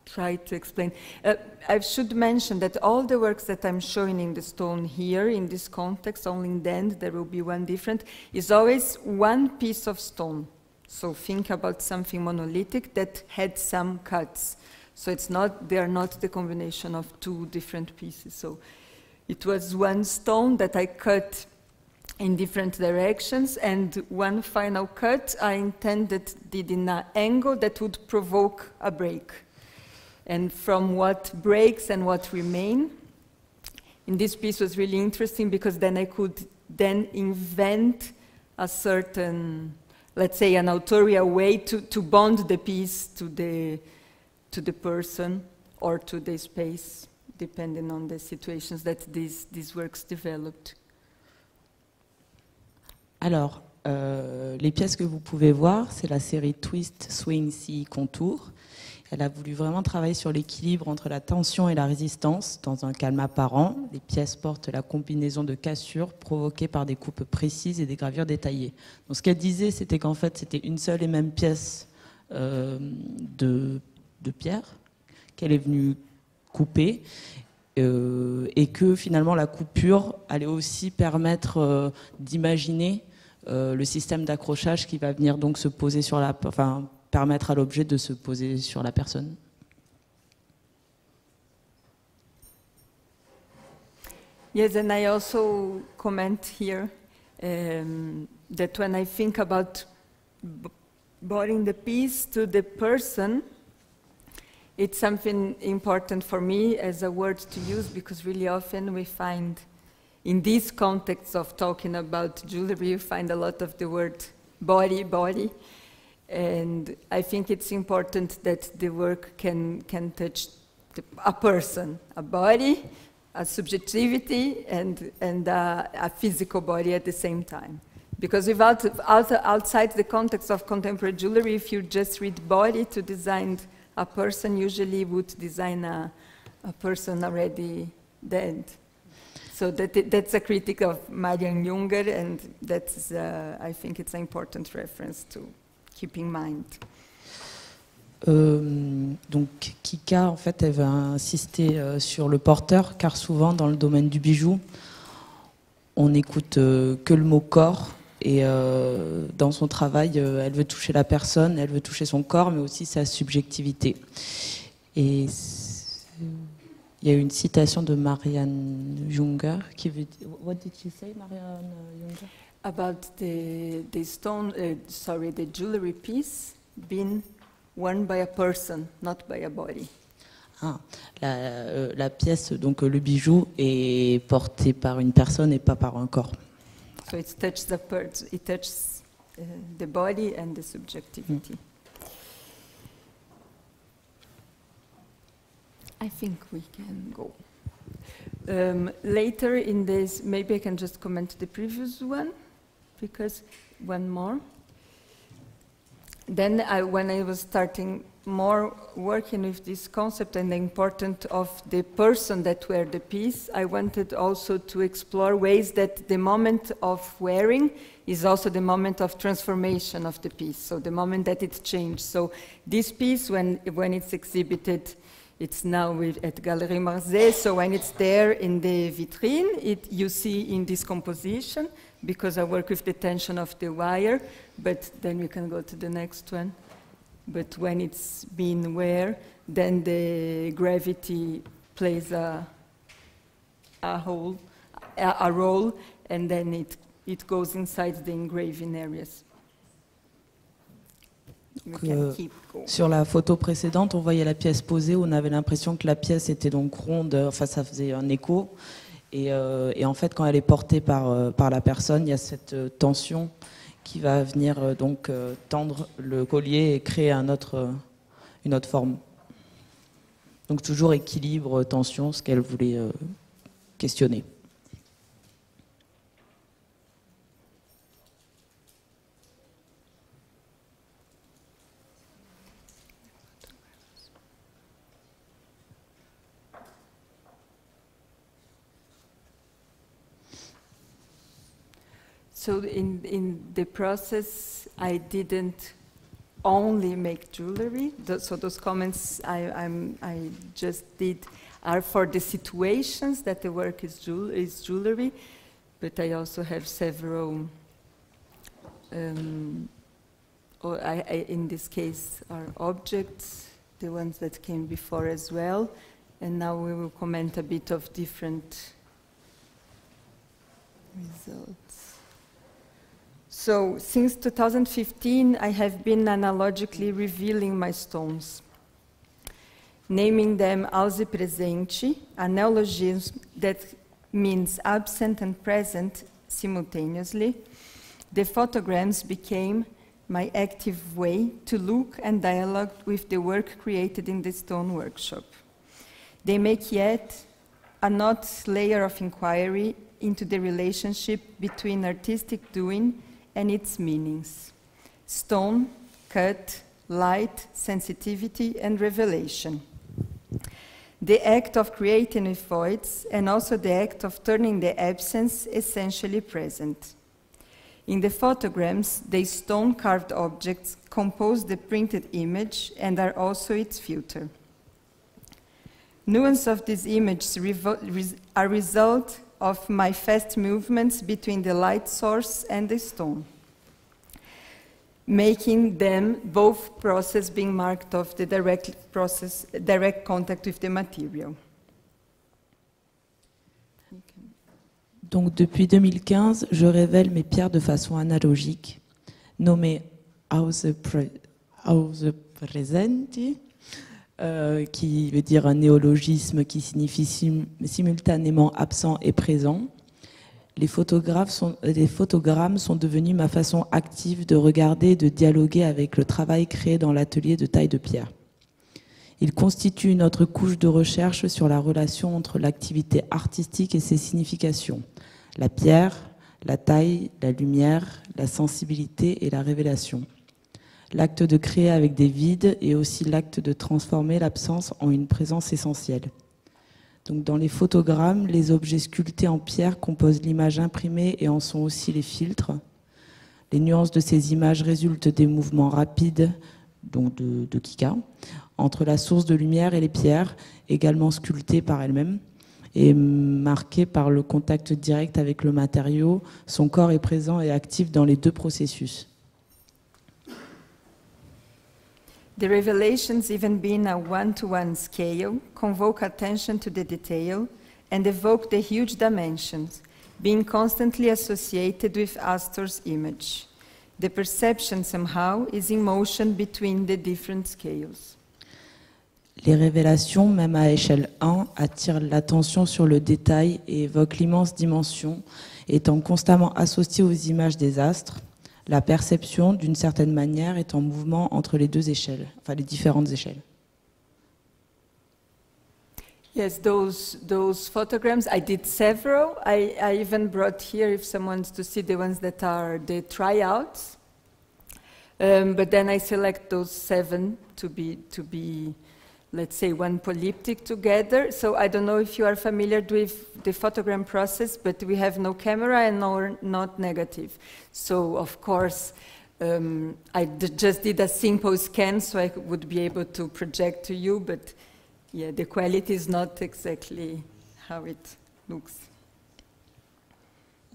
try to explain. I should mention that all the works that I'm showing in the stone here, in this context, only in the end there will be one different, is always one piece of stone. So think about something monolithic that had some cuts. So they are not the combination of two different pieces. So it was one stone that I cut in different directions, and one final cut I intended did in an angle that would provoke a break. And from what breaks and what remain, in this piece was really interesting because then I could then invent a certain, let's say, an authorial way to bond the piece to the person or to the space, depending on the situations that these works developed. Alors, les pièces que vous pouvez voir, c'est la série Twist, Swing, See, Contour. Elle a voulu vraiment travailler sur l'équilibre entre la tension et la résistance dans un calme apparent. Les pièces portent la combinaison de cassures provoquées par des coupes précises et des gravures détaillées. Donc, ce qu'elle disait, c'était qu'en fait, c'était une seule et même pièce de pierre qu'elle est venue couper. Et que finalement la coupure allait aussi permettre d'imaginer le système d'accrochage qui va venir donc se poser sur permettre à l'objet de se poser sur la personne. Yes, and I also comment here that when I think about boring the piece to the person, it's something important for me as a word to use, because really often we find, in this context of talking about jewelry, you find a lot of the word body, body. And I think it's important that the work can touch a person, a body, a subjectivity, and a physical body at the same time. Because outside the context of contemporary jewelry, if you just read body to design a person, usually would design a person already dead. So that's a critique of Marian Junger, and that's, I think it's an important reference to keep in mind. Donc Kika, en fait, elle va insister sur le porteur, car souvent dans le domaine du bijou, on n'écoute que le mot corps, et dans son travail, elle veut toucher la personne, elle veut toucher son corps, mais aussi sa subjectivité. Et il y a une citation de Marian Junger qui veut dire... What did she say, Marian Junger? About the stone, the jewelry piece being worn by a person, not by a body. La pièce, donc le bijou, est porté par une personne et pas par un corps. So it touches the body and the subjectivity. I think we can go. Later in this, maybe I can just comment the previous one, because one more. Then when I was starting more working with this concept and the importance of the person that wear the piece, I wanted also to explore ways that the moment of wearing is also the moment of transformation of the piece, so the moment that it changed. So this piece, when it's exhibited, it's now at Galerie Marzay, so when it's there in the vitrine, you see in this composition, because I work with the tension of the wire, but then we can go to the next one. But when it's being wear, then the gravity plays a role, and then it goes inside the engraving areas. Sur la photo précédente, on voyait la pièce posée, on avait l'impression que la pièce était donc ronde, enfin ça faisait un écho. Et en fait, quand elle est portée par la personne, il y a cette tension qui va venir donc tendre le collier et créer une autre forme. Donc toujours équilibre, tension, ce qu'elle voulait questionner. So in the process, I didn't only make jewelry. So those comments I just did are for the situations that the work is jewelry, but I also have several, in this case, are objects, the ones that came before as well, and now we will comment a bit of different results. So, since 2015, I have been analogically revealing my stones, naming them ausi-presente, a neologism that means absent and present simultaneously. The photograms became my active way to look and dialogue with the work created in the stone workshop. They make yet another layer of inquiry into the relationship between artistic doing and its meanings: stone, cut, light, sensitivity, and revelation. The act of creating with voids, and also the act of turning the absence essentially present. In the photograms, the stone-carved objects compose the printed image and are also its filter. Nuance of these images are a result of my fast movements between the light source and the stone, making them both process being marked of the direct contact with the material. Donc depuis 2015, je révèle mes pierres de façon analogique, nommées Aus Presenti, qui veut dire un néologisme qui signifie simultanément absent et présent. Les photogrammes sont devenus ma façon active de regarder et de dialoguer avec le travail créé dans l'atelier de taille de pierre. Ils constituent une autre couche de recherche sur la relation entre l'activité artistique et ses significations. La pierre, la taille, la lumière, la sensibilité et la révélation. L'acte de créer avec des vides et aussi l'acte de transformer l'absence en une présence essentielle. Donc dans les photogrammes, les objets sculptés en pierre composent l'image imprimée et en sont aussi les filtres. Les nuances de ces images résultent des mouvements rapides, donc de Kika, entre la source de lumière et les pierres, également sculptées par elles-mêmes, et marquées par le contact direct avec le matériau. Son corps est présent et actif dans les deux processus. The revelations, even being a one-to-one scale, convoke attention to the detail and evoke the huge dimensions, being constantly associated with Astor's image. The perception somehow is in motion between the different scales. Les révélations, même à échelle 1, attirent l'attention sur le détail et évoquent l'immense dimension, étant constamment associées aux images des astres. La perception, d'une certaine manière, est en mouvement entre les deux échelles, enfin les différentes échelles. Yes, those photograms, I did several. I even brought here, if someone wants to see the ones that are the tryouts. But then I select those 7 to be, let's say, one polyptych together. So I don't know if you are familiar with the photogram process, but we have no camera and not negative. So of course, I just did a simple scan so I would be able to project to you, but yeah, the quality is not exactly how it looks.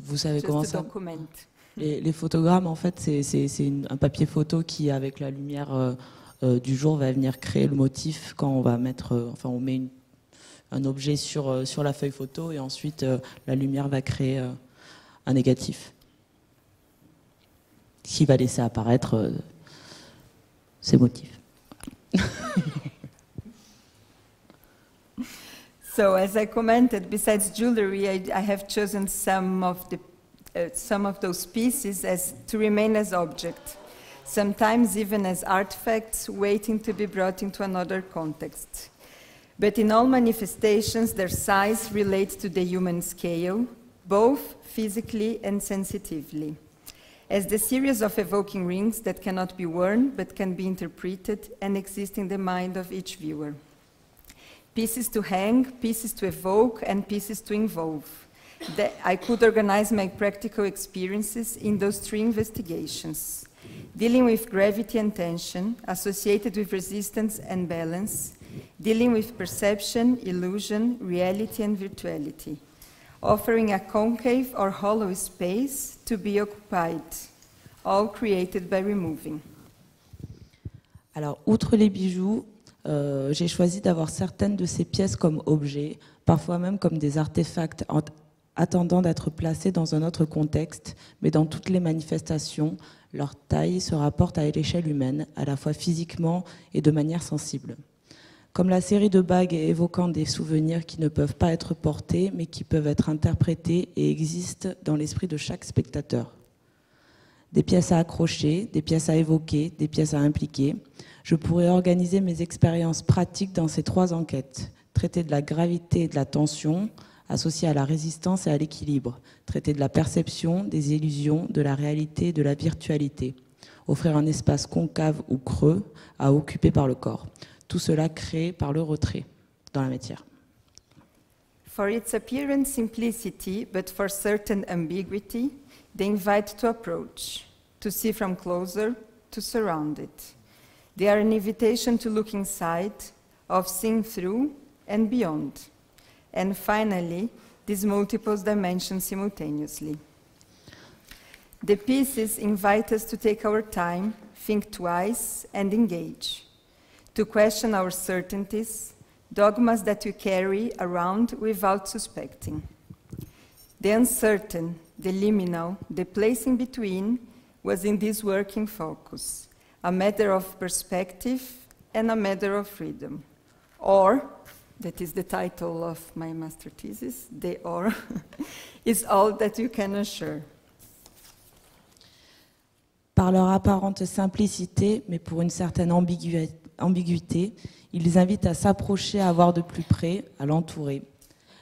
Vous savez Just comment to ça document. Les photogrammes, en fait, c'est un papier photo qui, avec la lumière du jour, va venir créer le motif quand on va mettre, on met un objet sur la feuille photo et ensuite la lumière va créer un négatif qui va laisser apparaître ces motifs. So as I commented, besides jewelry, I have chosen some of those pieces to remain as objects, sometimes even as artifacts waiting to be brought into another context. But in all manifestations, their size relates to the human scale, both physically and sensitively, as the series of evoking rings that cannot be worn but can be interpreted and exist in the mind of each viewer. Pieces to hang, pieces to evoke, and pieces to involve. I could organize my practical experiences in those 3 investigations, dealing with gravity and tension, associated with resistance and balance, dealing with perception, illusion, reality, and virtuality, offering a concave or hollow space to be occupied, all created by removing. Alors, outre les bijoux, j'ai choisi d'avoir certaines de ces pièces comme objets, parfois même comme des artefacts attendant d'être placés dans un autre contexte, mais dans toutes les manifestations, leur taille se rapporte à l'échelle humaine, à la fois physiquement et de manière sensible. Comme la série de bagues évoquant des souvenirs qui ne peuvent pas être portés, mais qui peuvent être interprétés et existent dans l'esprit de chaque spectateur. Des pièces à accrocher, des pièces à évoquer, des pièces à impliquer. Je pourrais organiser mes expériences pratiques dans ces 3 enquêtes. Traiter de la gravité et de la tension, associée à la résistance et à l'équilibre. Traiter de la perception, des illusions, de la réalité et de la virtualité. Offrir un espace concave ou creux à occuper par le corps. Tout cela créé par le retrait dans la matière. For its apparent simplicity, but for certain ambiguity, they invite to approach, to see from closer, to surround it. They are an invitation to look inside, of seeing through and beyond. And finally, these multiple dimensions simultaneously. The pieces invite us to take our time, think twice, and engage, to question our certainties, dogmas that we carry around without suspecting. The uncertain, the liminal, the place in between was in this working focus, a matter of perspective and a matter of freedom. Or, that is the title of my master thesis, the or, is all that you can assure. Par leur apparente simplicité, mais pour une certaine ambiguïté, ils invitent à s'approcher, à voir de plus près, à l'entourer.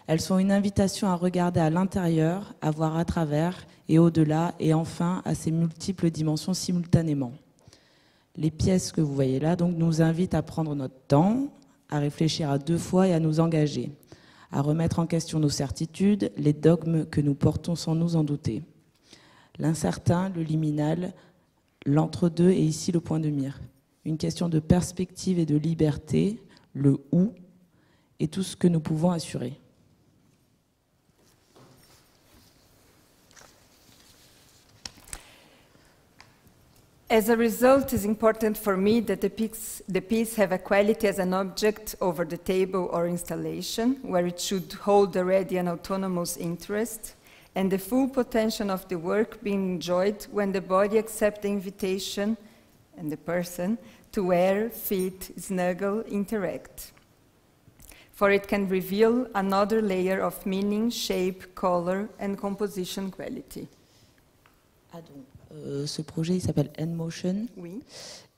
Elles sont une invitation à regarder à l'intérieur, à voir à travers et au-delà, et enfin à ces multiples dimensions simultanément. Les pièces que vous voyez là donc, nous invitent à prendre notre temps, à réfléchir à deux fois et à nous engager, à remettre en question nos certitudes, les dogmes que nous portons sans nous en douter. L'incertain, le liminal, l'entre-deux est ici le point de mire. Une question de perspective et de liberté, le « où » est tout ce que nous pouvons assurer. As a result, it's important for me that the piece have a quality as an object over the table or installation, where it should hold already an autonomous interest, and the full potential of the work being enjoyed when the body accepts the invitation, and the person, to wear, fit, snuggle, interact. For it can reveal another layer of meaning, shape, color, and composition quality. Ce projet il s'appelle N-Motion. Oui.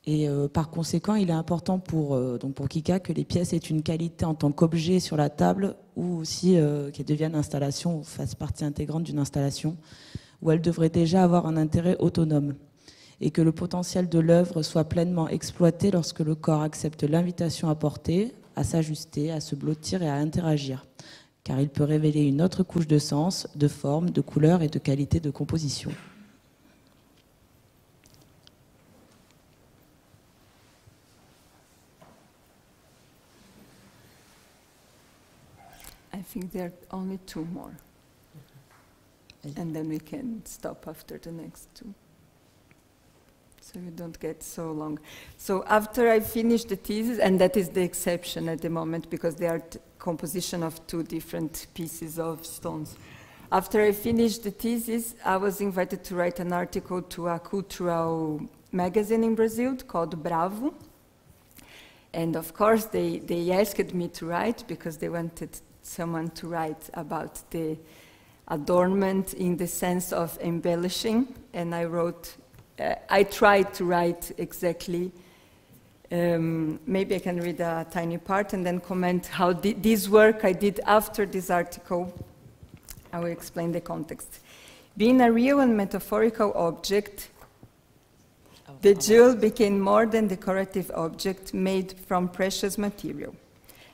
Et par conséquent, il est important pour Kika que les pièces aient une qualité en tant qu'objet sur la table ou aussi qu'elles deviennent installation ou fassent partie intégrante d'une installation où elles devraient déjà avoir un intérêt autonome et que le potentiel de l'œuvre soit pleinement exploité lorsque le corps accepte l'invitation à porter, à s'ajuster, à se blottir et à interagir, car il peut révéler une autre couche de sens, de forme, de couleur et de qualité de composition. I think there are only two more. And then we can stop after the next two. So you don't get so long. So after I finish the thesis, and that is the exception at the moment because they are composition of two different pieces of stones. After I finished the thesis, I was invited to write an article to a cultural magazine in Brazil called Bravo. And of course, they asked me to write because they wanted someone to write about the adornment in the sense of embellishing. And I wrote, I tried to write exactly, maybe I can read a tiny part and then comment how this work I did after this article. I will explain the context. Being a real and metaphorical object, the jewel became more than decorative object made from precious material,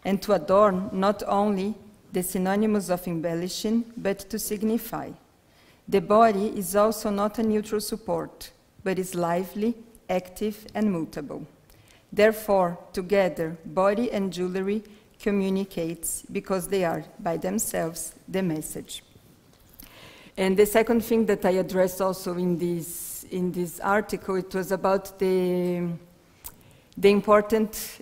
and to adorn not only the synonymous of embellishing, but to signify. The body is also not a neutral support, but is lively, active, and mutable. Therefore, together, body and jewelry communicates because they are, by themselves, the message. And the second thing that I addressed also in this article, it was about the important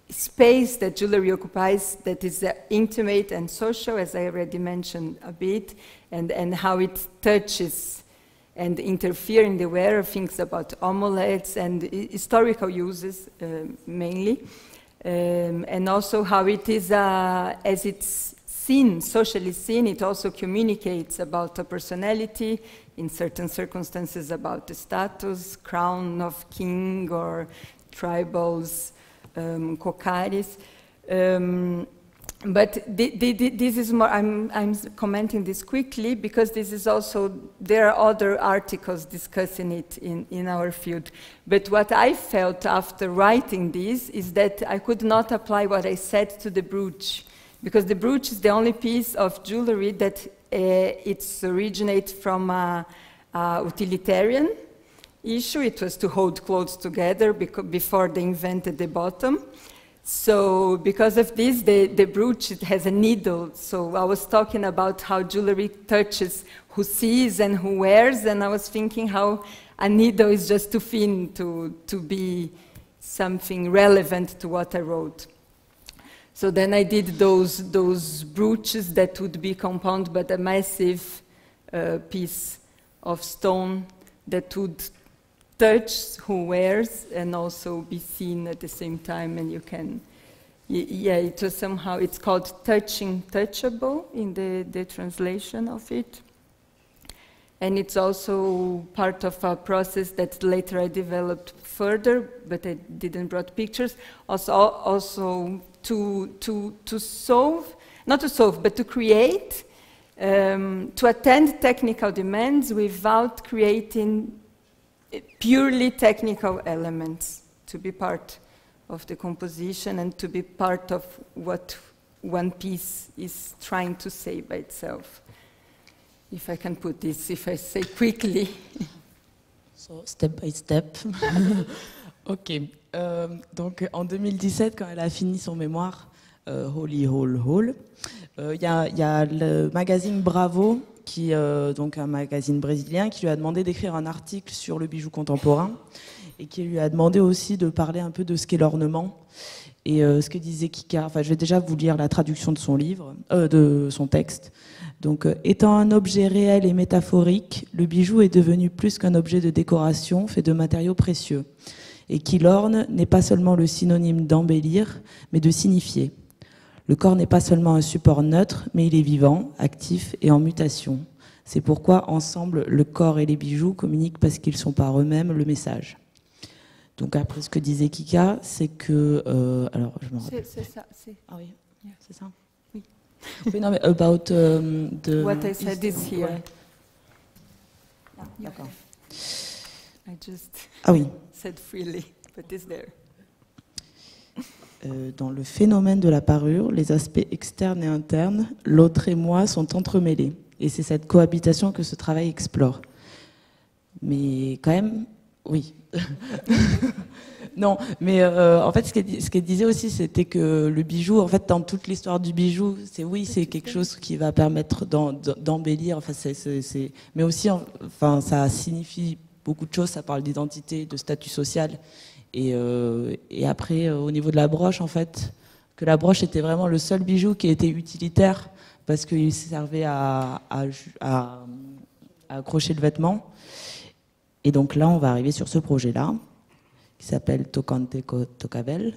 space that jewelry occupies that is intimate and social, as I already mentioned a bit, and how it touches and interfere in the wearer, things about amulets and historical uses mainly, and also how it is, as it's seen, socially seen, it also communicates about a personality, in certain circumstances about the status, crown of king or tribals, kokaris. But this is more, I'm commenting this quickly because this is also, there are other articles discussing it in our field. But what I felt after writing this is that I could not apply what I said to the brooch, because the brooch is the only piece of jewelry that it's originates from a utilitarian issue. It was to hold clothes together before they invented the bottom. So because of this, the brooch, it has a needle. So I was talking about how jewelry touches who sees and who wears, and I was thinking how a needle is just too thin to be something relevant to what I wrote. So then I did those brooches that would be compound, but a massive piece of stone that would touch who wears and also be seen at the same time, and you can, yeah, it was somehow, it's called touching touchable in the translation of it. And it's also part of a process that later I developed further, but I didn't brought pictures. Also to solve, not to solve, but to create, to attend technical demands without creating purely technical elements, to be part of the composition and to be part of what one piece is trying to say by itself. If I can put this, if I say quickly. So, step by step. Ok. Donc, en 2017, quand elle a fini son mémoire, Holy Hole Hole, il y a le magazine Bravo, donc un magazine brésilien, qui lui a demandé d'écrire un article sur le bijou contemporain et qui lui a demandé aussi de parler un peu de ce qu'est l'ornement. Et ce que disait Kika, enfin, je vais déjà vous lire la traduction de son livre, de son texte. Donc, étant un objet réel et métaphorique, le bijou est devenu plus qu'un objet de décoration fait de matériaux précieux. Et qui l'orne n'est pas seulement le synonyme d'embellir, mais de signifier. Le corps n'est pas seulement un support neutre, mais il est vivant, actif et en mutation. C'est pourquoi, ensemble, le corps et les bijoux communiquent parce qu'ils sont par eux-mêmes le message. Donc après, ce que disait Kika, c'est que... alors, je me rappelle. C'est ça. Ah oui, Yeah. c'est ça. Oui. Oui, non, mais about the... What I said is here. Ouais. D'accord. I just Ah oui. said freely, but it's there. Dans le phénomène de la parure, les aspects externes et internes, l'autre et moi, sont entremêlés. Et c'est cette cohabitation que ce travail explore. Mais quand même, oui. Non, mais en fait, ce qu'elle disait aussi, c'était que le bijou, en fait, dans toute l'histoire du bijou, c'est quelque chose qui va permettre d'embellir. Enfin, mais aussi, enfin, ça signifie beaucoup de choses. Ça parle d'identité, de statut social. Et après, au niveau de la broche, en fait, que la broche était vraiment le seul bijou qui était utilitaire parce qu'il servait à accrocher le vêtement. Et donc là, on va arriver sur ce projet-là, qui s'appelle Tocante Tocável,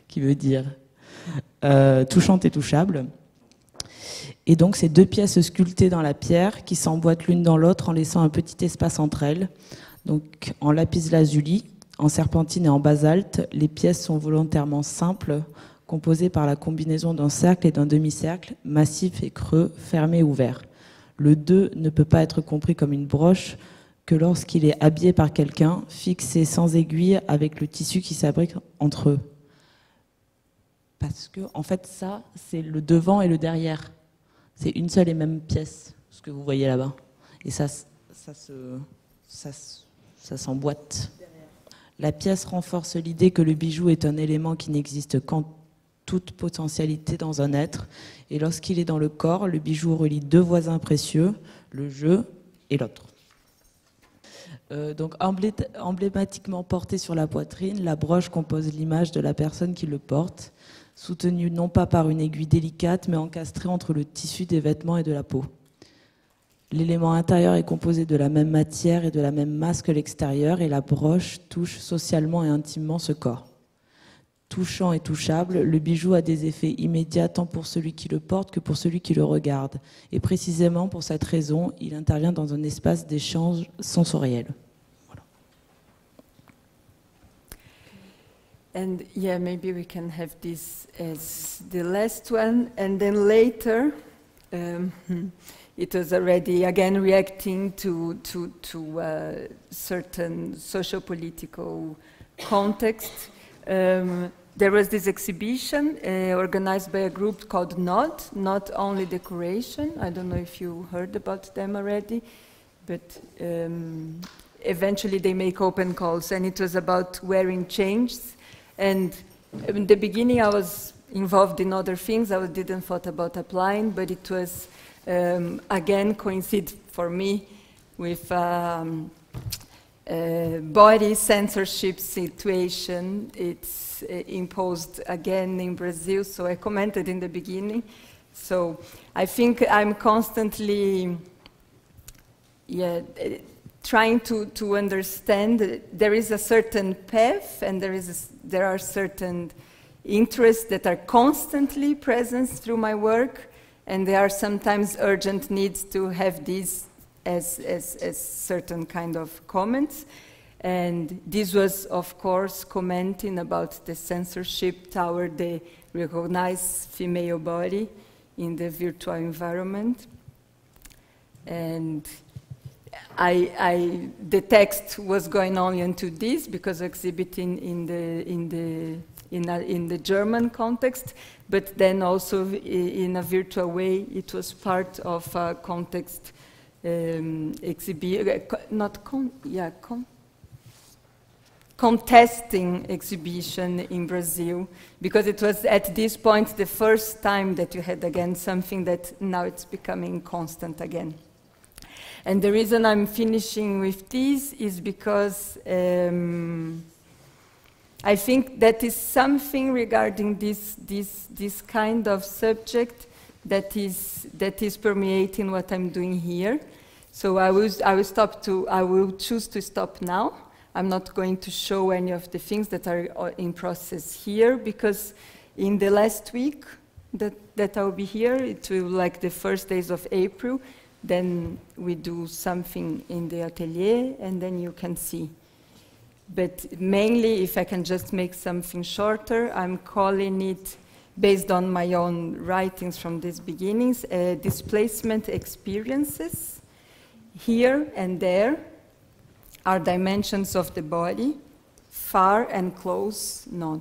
qui veut dire touchante et touchable. Et donc, c'est deux pièces sculptées dans la pierre qui s'emboîtent l'une dans l'autre en laissant un petit espace entre elles. Donc, en lapis-lazuli, en serpentine et en basalte, les pièces sont volontairement simples, composées par la combinaison d'un cercle et d'un demi-cercle, massif et creux, fermé et ouvert. Le 2 ne peut pas être compris comme une broche que lorsqu'il est habillé par quelqu'un, fixé sans aiguille avec le tissu qui s'abrique entre eux. Parce que, en fait, ça, c'est le devant et le derrière. C'est une seule et même pièce, ce que vous voyez là-bas. Et ça s'emboîte. La pièce renforce l'idée que le bijou est un élément qui n'existe qu'en toute potentialité dans un être. Et lorsqu'il est dans le corps, le bijou relie deux voisins précieux, le jeu et l'autre. Donc emblématiquement portée sur la poitrine, la broche compose l'image de la personne qui le porte, soutenue non pas par une aiguille délicate, mais encastrée entre le tissu des vêtements et de la peau. L'élément intérieur est composé de la même matière et de la même masse que l'extérieur, et la broche touche socialement et intimement ce corps. Touchant et touchable, le bijou a des effets immédiats tant pour celui qui le porte que pour celui qui le regarde. Et précisément pour cette raison, il intervient dans un espace d'échange sensoriel. Voilà. And yeah, maybe we can have this as the last one, and then later, it was already again reacting to certain socio-political context. There was this exhibition organized by a group called Not Only Decoration. I don't know if you heard about them already, but eventually they make open calls, and it was about wearing chains. And in the beginning I was involved in other things. I didn't thought about applying, but it was again coincide for me with body censorship situation. It's imposed again in Brazil, so I commented in the beginning. So I think I'm constantly trying to understand that there is a certain path and there are certain interests that are constantly present through my work, and there are sometimes urgent needs to have these as certain kind of comments. And this was, of course, commenting about the censorship toward the recognized female body in the virtual environment. And the text was going on into this because exhibiting in the German context, but then also in a virtual way, it was part of a context contesting exhibition in Brazil, because it was at this point the first time that you had again something that now it's becoming constant again. And the reason I'm finishing with this is because I think that is something regarding this kind of subject that is permeating what I'm doing here. So I will choose to stop now. I'm not going to show any of the things that are in process here, because in the last week that I'll be here, it will like the first days of April, then we do something in the atelier, and then you can see. But mainly, if I can just make something shorter, I'm calling it, based on my own writings from these beginnings, displacement experiences. Here and there are dimensions of the body, far and close not.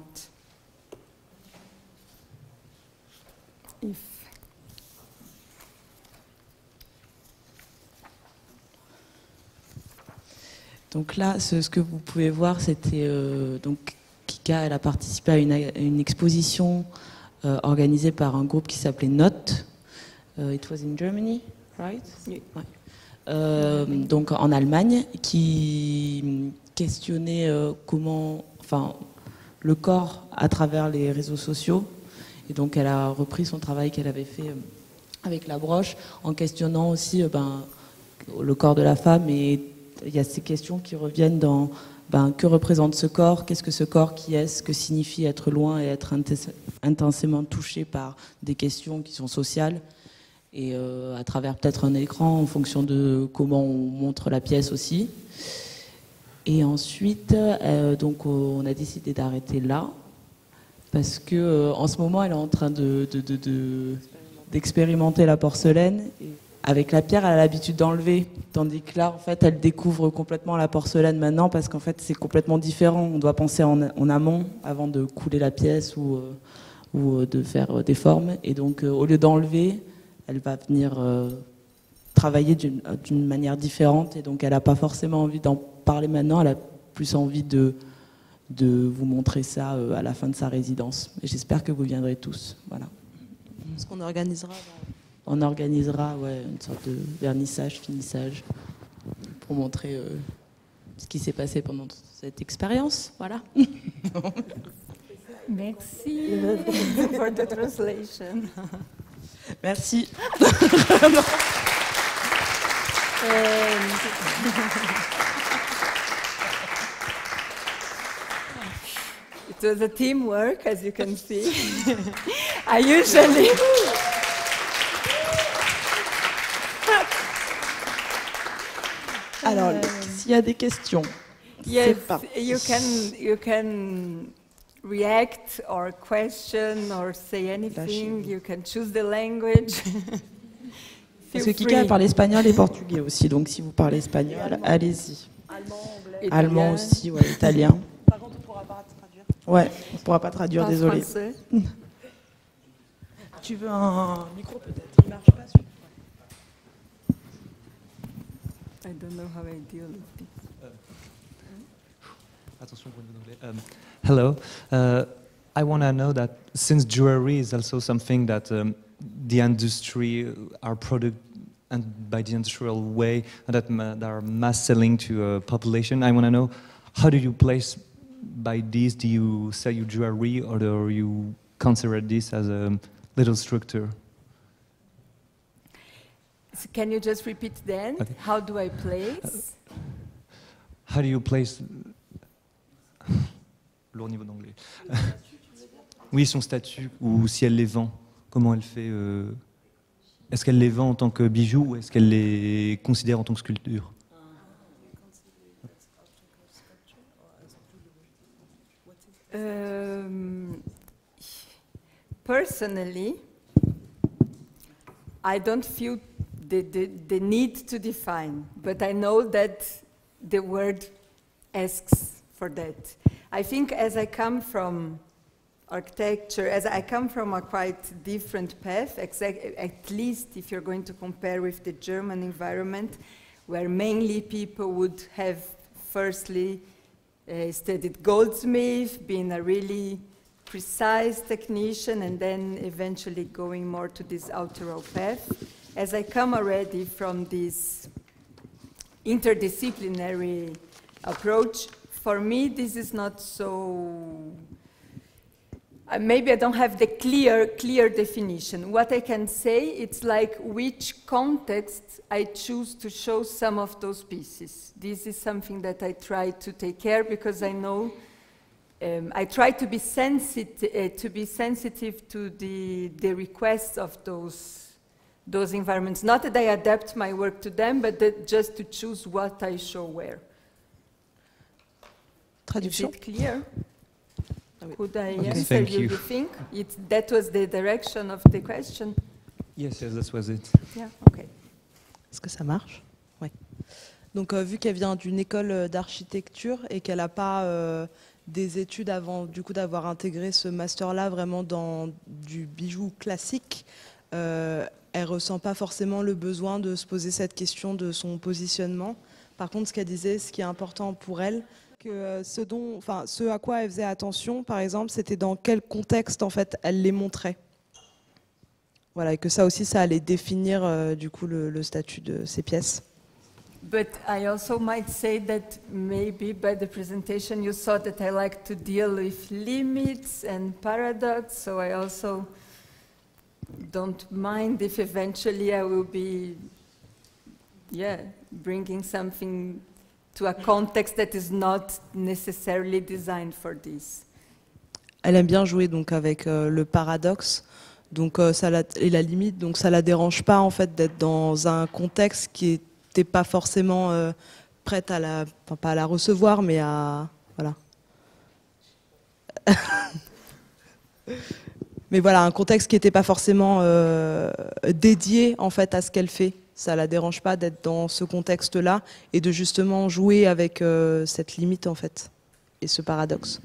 Donc là, ce que vous pouvez voir, c'était donc Kika, elle a participé à une exposition organisée par un groupe qui s'appelait Note. It was in Germany, right? Oui. Ouais. Donc en Allemagne, qui questionnait le corps à travers les réseaux sociaux. Et donc elle a repris son travail qu'elle avait fait avec la broche, en questionnant aussi le corps de la femme. Et il y a ces questions qui reviennent dans que représente ce corps, qu'est-ce que ce corps, qui est-ce, que signifie être loin et être intensément touché par des questions qui sont sociales, et à travers peut-être un écran en fonction de comment on montre la pièce aussi. Et ensuite, donc on a décidé d'arrêter là, parce que en ce moment elle est en train d'expérimenter la porcelaine. Avec la pierre, elle a l'habitude d'enlever, tandis que là, en fait, elle découvre complètement la porcelaine maintenant, parce qu'en fait, c'est complètement différent. On doit penser en amont, avant de couler la pièce ou de faire des formes. Et donc, au lieu d'enlever, elle va venir travailler d'une manière différente. Et donc, elle n'a pas forcément envie d'en parler maintenant, elle a plus envie de vous montrer ça à la fin de sa résidence. Et j'espère que vous viendrez tous. Voilà. Ce qu'on organisera. On organisera une sorte de vernissage, finissage, pour montrer ce qui s'est passé pendant cette expérience. Voilà. Merci for the translation. Merci. It was a teamwork, as you can see. I usually... Alors, s'il y a des questions, yes, c'est parti. You can react or question or say anything. You can choose the language. Parce que Kika parle espagnol et portugais aussi, donc si vous parlez espagnol, allez-y. Allemand aussi, italien. Par contre, on ne pourra pas traduire. Ouais, on ne pourra pas traduire, désolé. Français. Tu veux un micro peut-être? Il ne marche pas celui-là. I don't know how I deal with it. Attention pour le anglais. Hello. I want to know that since jewelry is also something that the industry, our product and by the industrial way that are mass selling to a population. I want to know, how do you place by this? Do you sell your jewelry, or do you consider this as a little structure? So can you just repeat then? Okay. How do I place? How do you place... Lourd niveau d'anglais. Oui, son statut, ou si elle les vend, comment elle fait est-ce qu'elle les vend en tant que bijoux ou est-ce qu'elle les considère en tant que sculpture? Personally, I don't feel the need to define, but I know that the word asks for that. I think as I come from architecture, as I come from a quite different path, at least if you're going to compare with the German environment, where mainly people would have firstly studied goldsmith, being a really precise technician, and then eventually going more to this auroral path. As I come already from this interdisciplinary approach, for me this is not so... maybe I don't have the clear definition. What I can say, it's like which context I choose to show some of those pieces. This is something that I try to take care, because I know I try to be sensitive to the requests of those environments. Not that I adapt my work to them, but that just to choose what I show where. Traduction. Is it clear? Could I Okay, answer thank you? you. You think that was the direction of the question? Yes, that was it. Yeah. Okay. Est-ce que ça marche? Oui. Donc, vu qu'elle vient d'une école d'architecture et qu'elle n'a pas des études avant, du coup, d'avoir intégré ce master-là vraiment dans du bijou classique, elle ressent pas forcément le besoin de se poser cette question de son positionnement. Par contre, ce qu'elle disait, ce qui est important pour elle, que ce à quoi elle faisait attention, par exemple, c'était dans quel contexte en fait elle les montrait. Voilà, et que ça aussi, ça allait définir du coup le statut de ces pièces. But I also might say that maybe by the presentation you saw that I like to deal with limits and paradox, so I also don't mind if eventually I will be, bringing something to a context that is not necessarily designed for this. Elle aime bien jouer donc avec le paradoxe, donc et la limite, donc ça la dérange pas en fait d'être dans un contexte qui n'était pas forcément prête à pas à la recevoir, mais à voilà. Mais voilà, un contexte qui n'était pas forcément dédié en fait à ce qu'elle fait. Ça la dérange pas d'être dans ce contexte-là et de justement jouer avec cette limite en fait et ce paradoxe.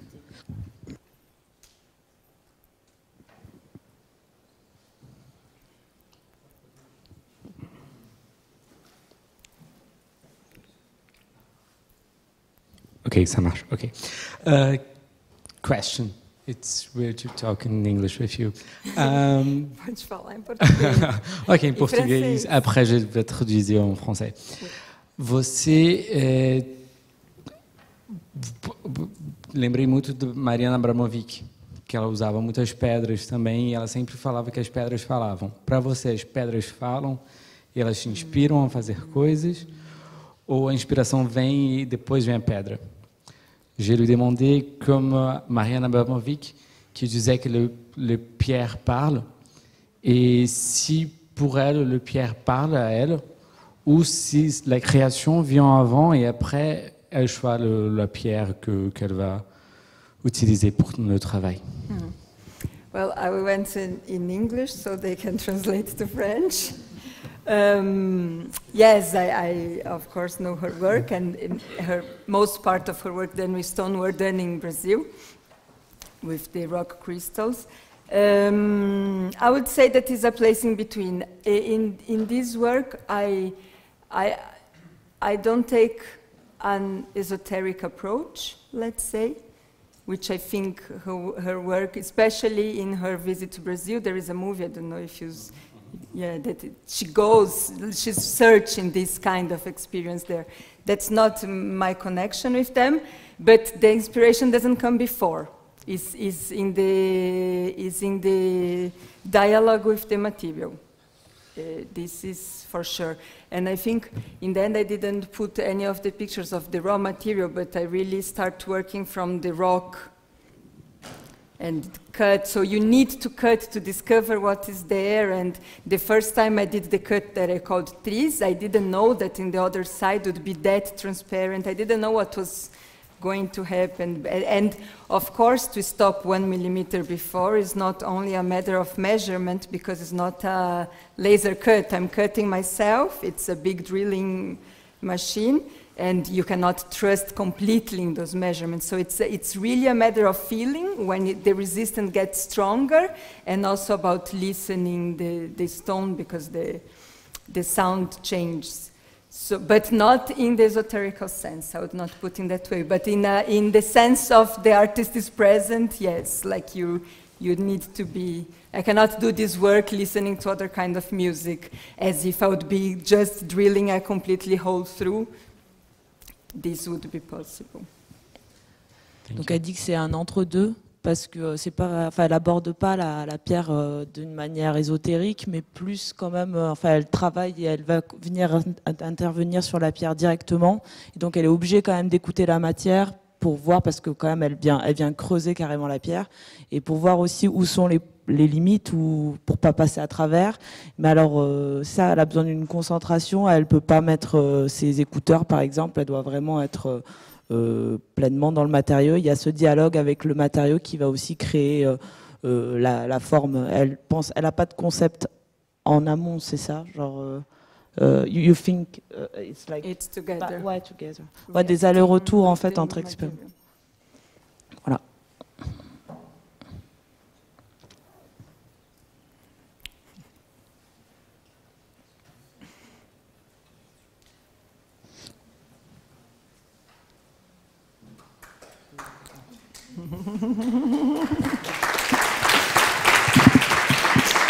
Okay, ça marche. Okay. Question. It's weird to talk in English with you. Pode falar em português. Ok, em Em português. francês. Après, je vais traduzir en français. Você... lembrei muito de Mariana Abramovic, que ela usava muitas pedras também, e ela sempre falava que as pedras falavam. Para você, as pedras falam e elas te inspiram a fazer coisas, ou a inspiração vem e depois vem a pedra? Je lui demandais, comme Mariana Abramovic, qui disait que le pierre parle, et si pour elle, le pierre parle à elle, ou si la création vient avant et après, elle choisit la pierre qu'elle va utiliser pour le travail. Well, I will answer in English so they can translate to French. Yes, I of course know her work, and most part of her work done with stone were done in Brazil with the rock crystals. I would say that is a place in between. In this work, I don't take an esoteric approach, let's say, which I think her work, especially in her visit to Brazil, there is a movie, I don't know if yeah, she's searching this kind of experience there. That's not my connection with them, but the inspiration doesn't come before. Is in the dialogue with the material. This is for sure. And I think in the end I didn't put any of the pictures of the raw material, but I really start working from the rock and cut. So you need to cut to discover what is there. And the first time I did the cut that I called trees, I didn't know that in the other side would be that transparent. I didn't know what was going to happen. And of course, to stop 1 millimeter before is not only a matter of measurement, because it's not a laser cut. I'm cutting myself. It's a big drilling machine, and you cannot trust completely in those measurements. So it's really a matter of feeling when the resistance gets stronger, and also about listening the stone, because the sound changes. So, but not in the esoterical sense, I would not put in that way, but in the sense of the artist is present, yes, like you need to be, I cannot do this work listening to other kind of music as if I would be just drilling a completely hole through. This would be possible. Donc elle dit que c'est un entre-deux, parce que c'est pas, enfin elle aborde pas la pierre d'une manière ésotérique, mais plus quand même, enfin elle travaille et elle va venir intervenir sur la pierre directement, et donc elle est obligée quand même d'écouter la matière pour voir, parce que quand même elle vient creuser carrément la pierre, et pour voir aussi où sont les limites, ou pour pas passer à travers. Mais alors ça, elle a besoin d'une concentration, elle peut pas mettre ses écouteurs par exemple, elle doit vraiment être pleinement dans le matériau. Il y a ce dialogue avec le matériau qui va aussi créer la forme. Elle n'a pas de concept en amont, c'est ça, genre you think it's like it's together. Ouais, together. Ouais, des allers-retours en fait entre expériences. Voilà.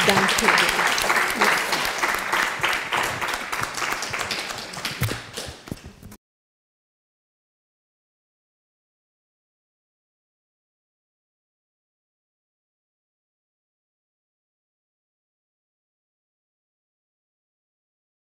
Danke.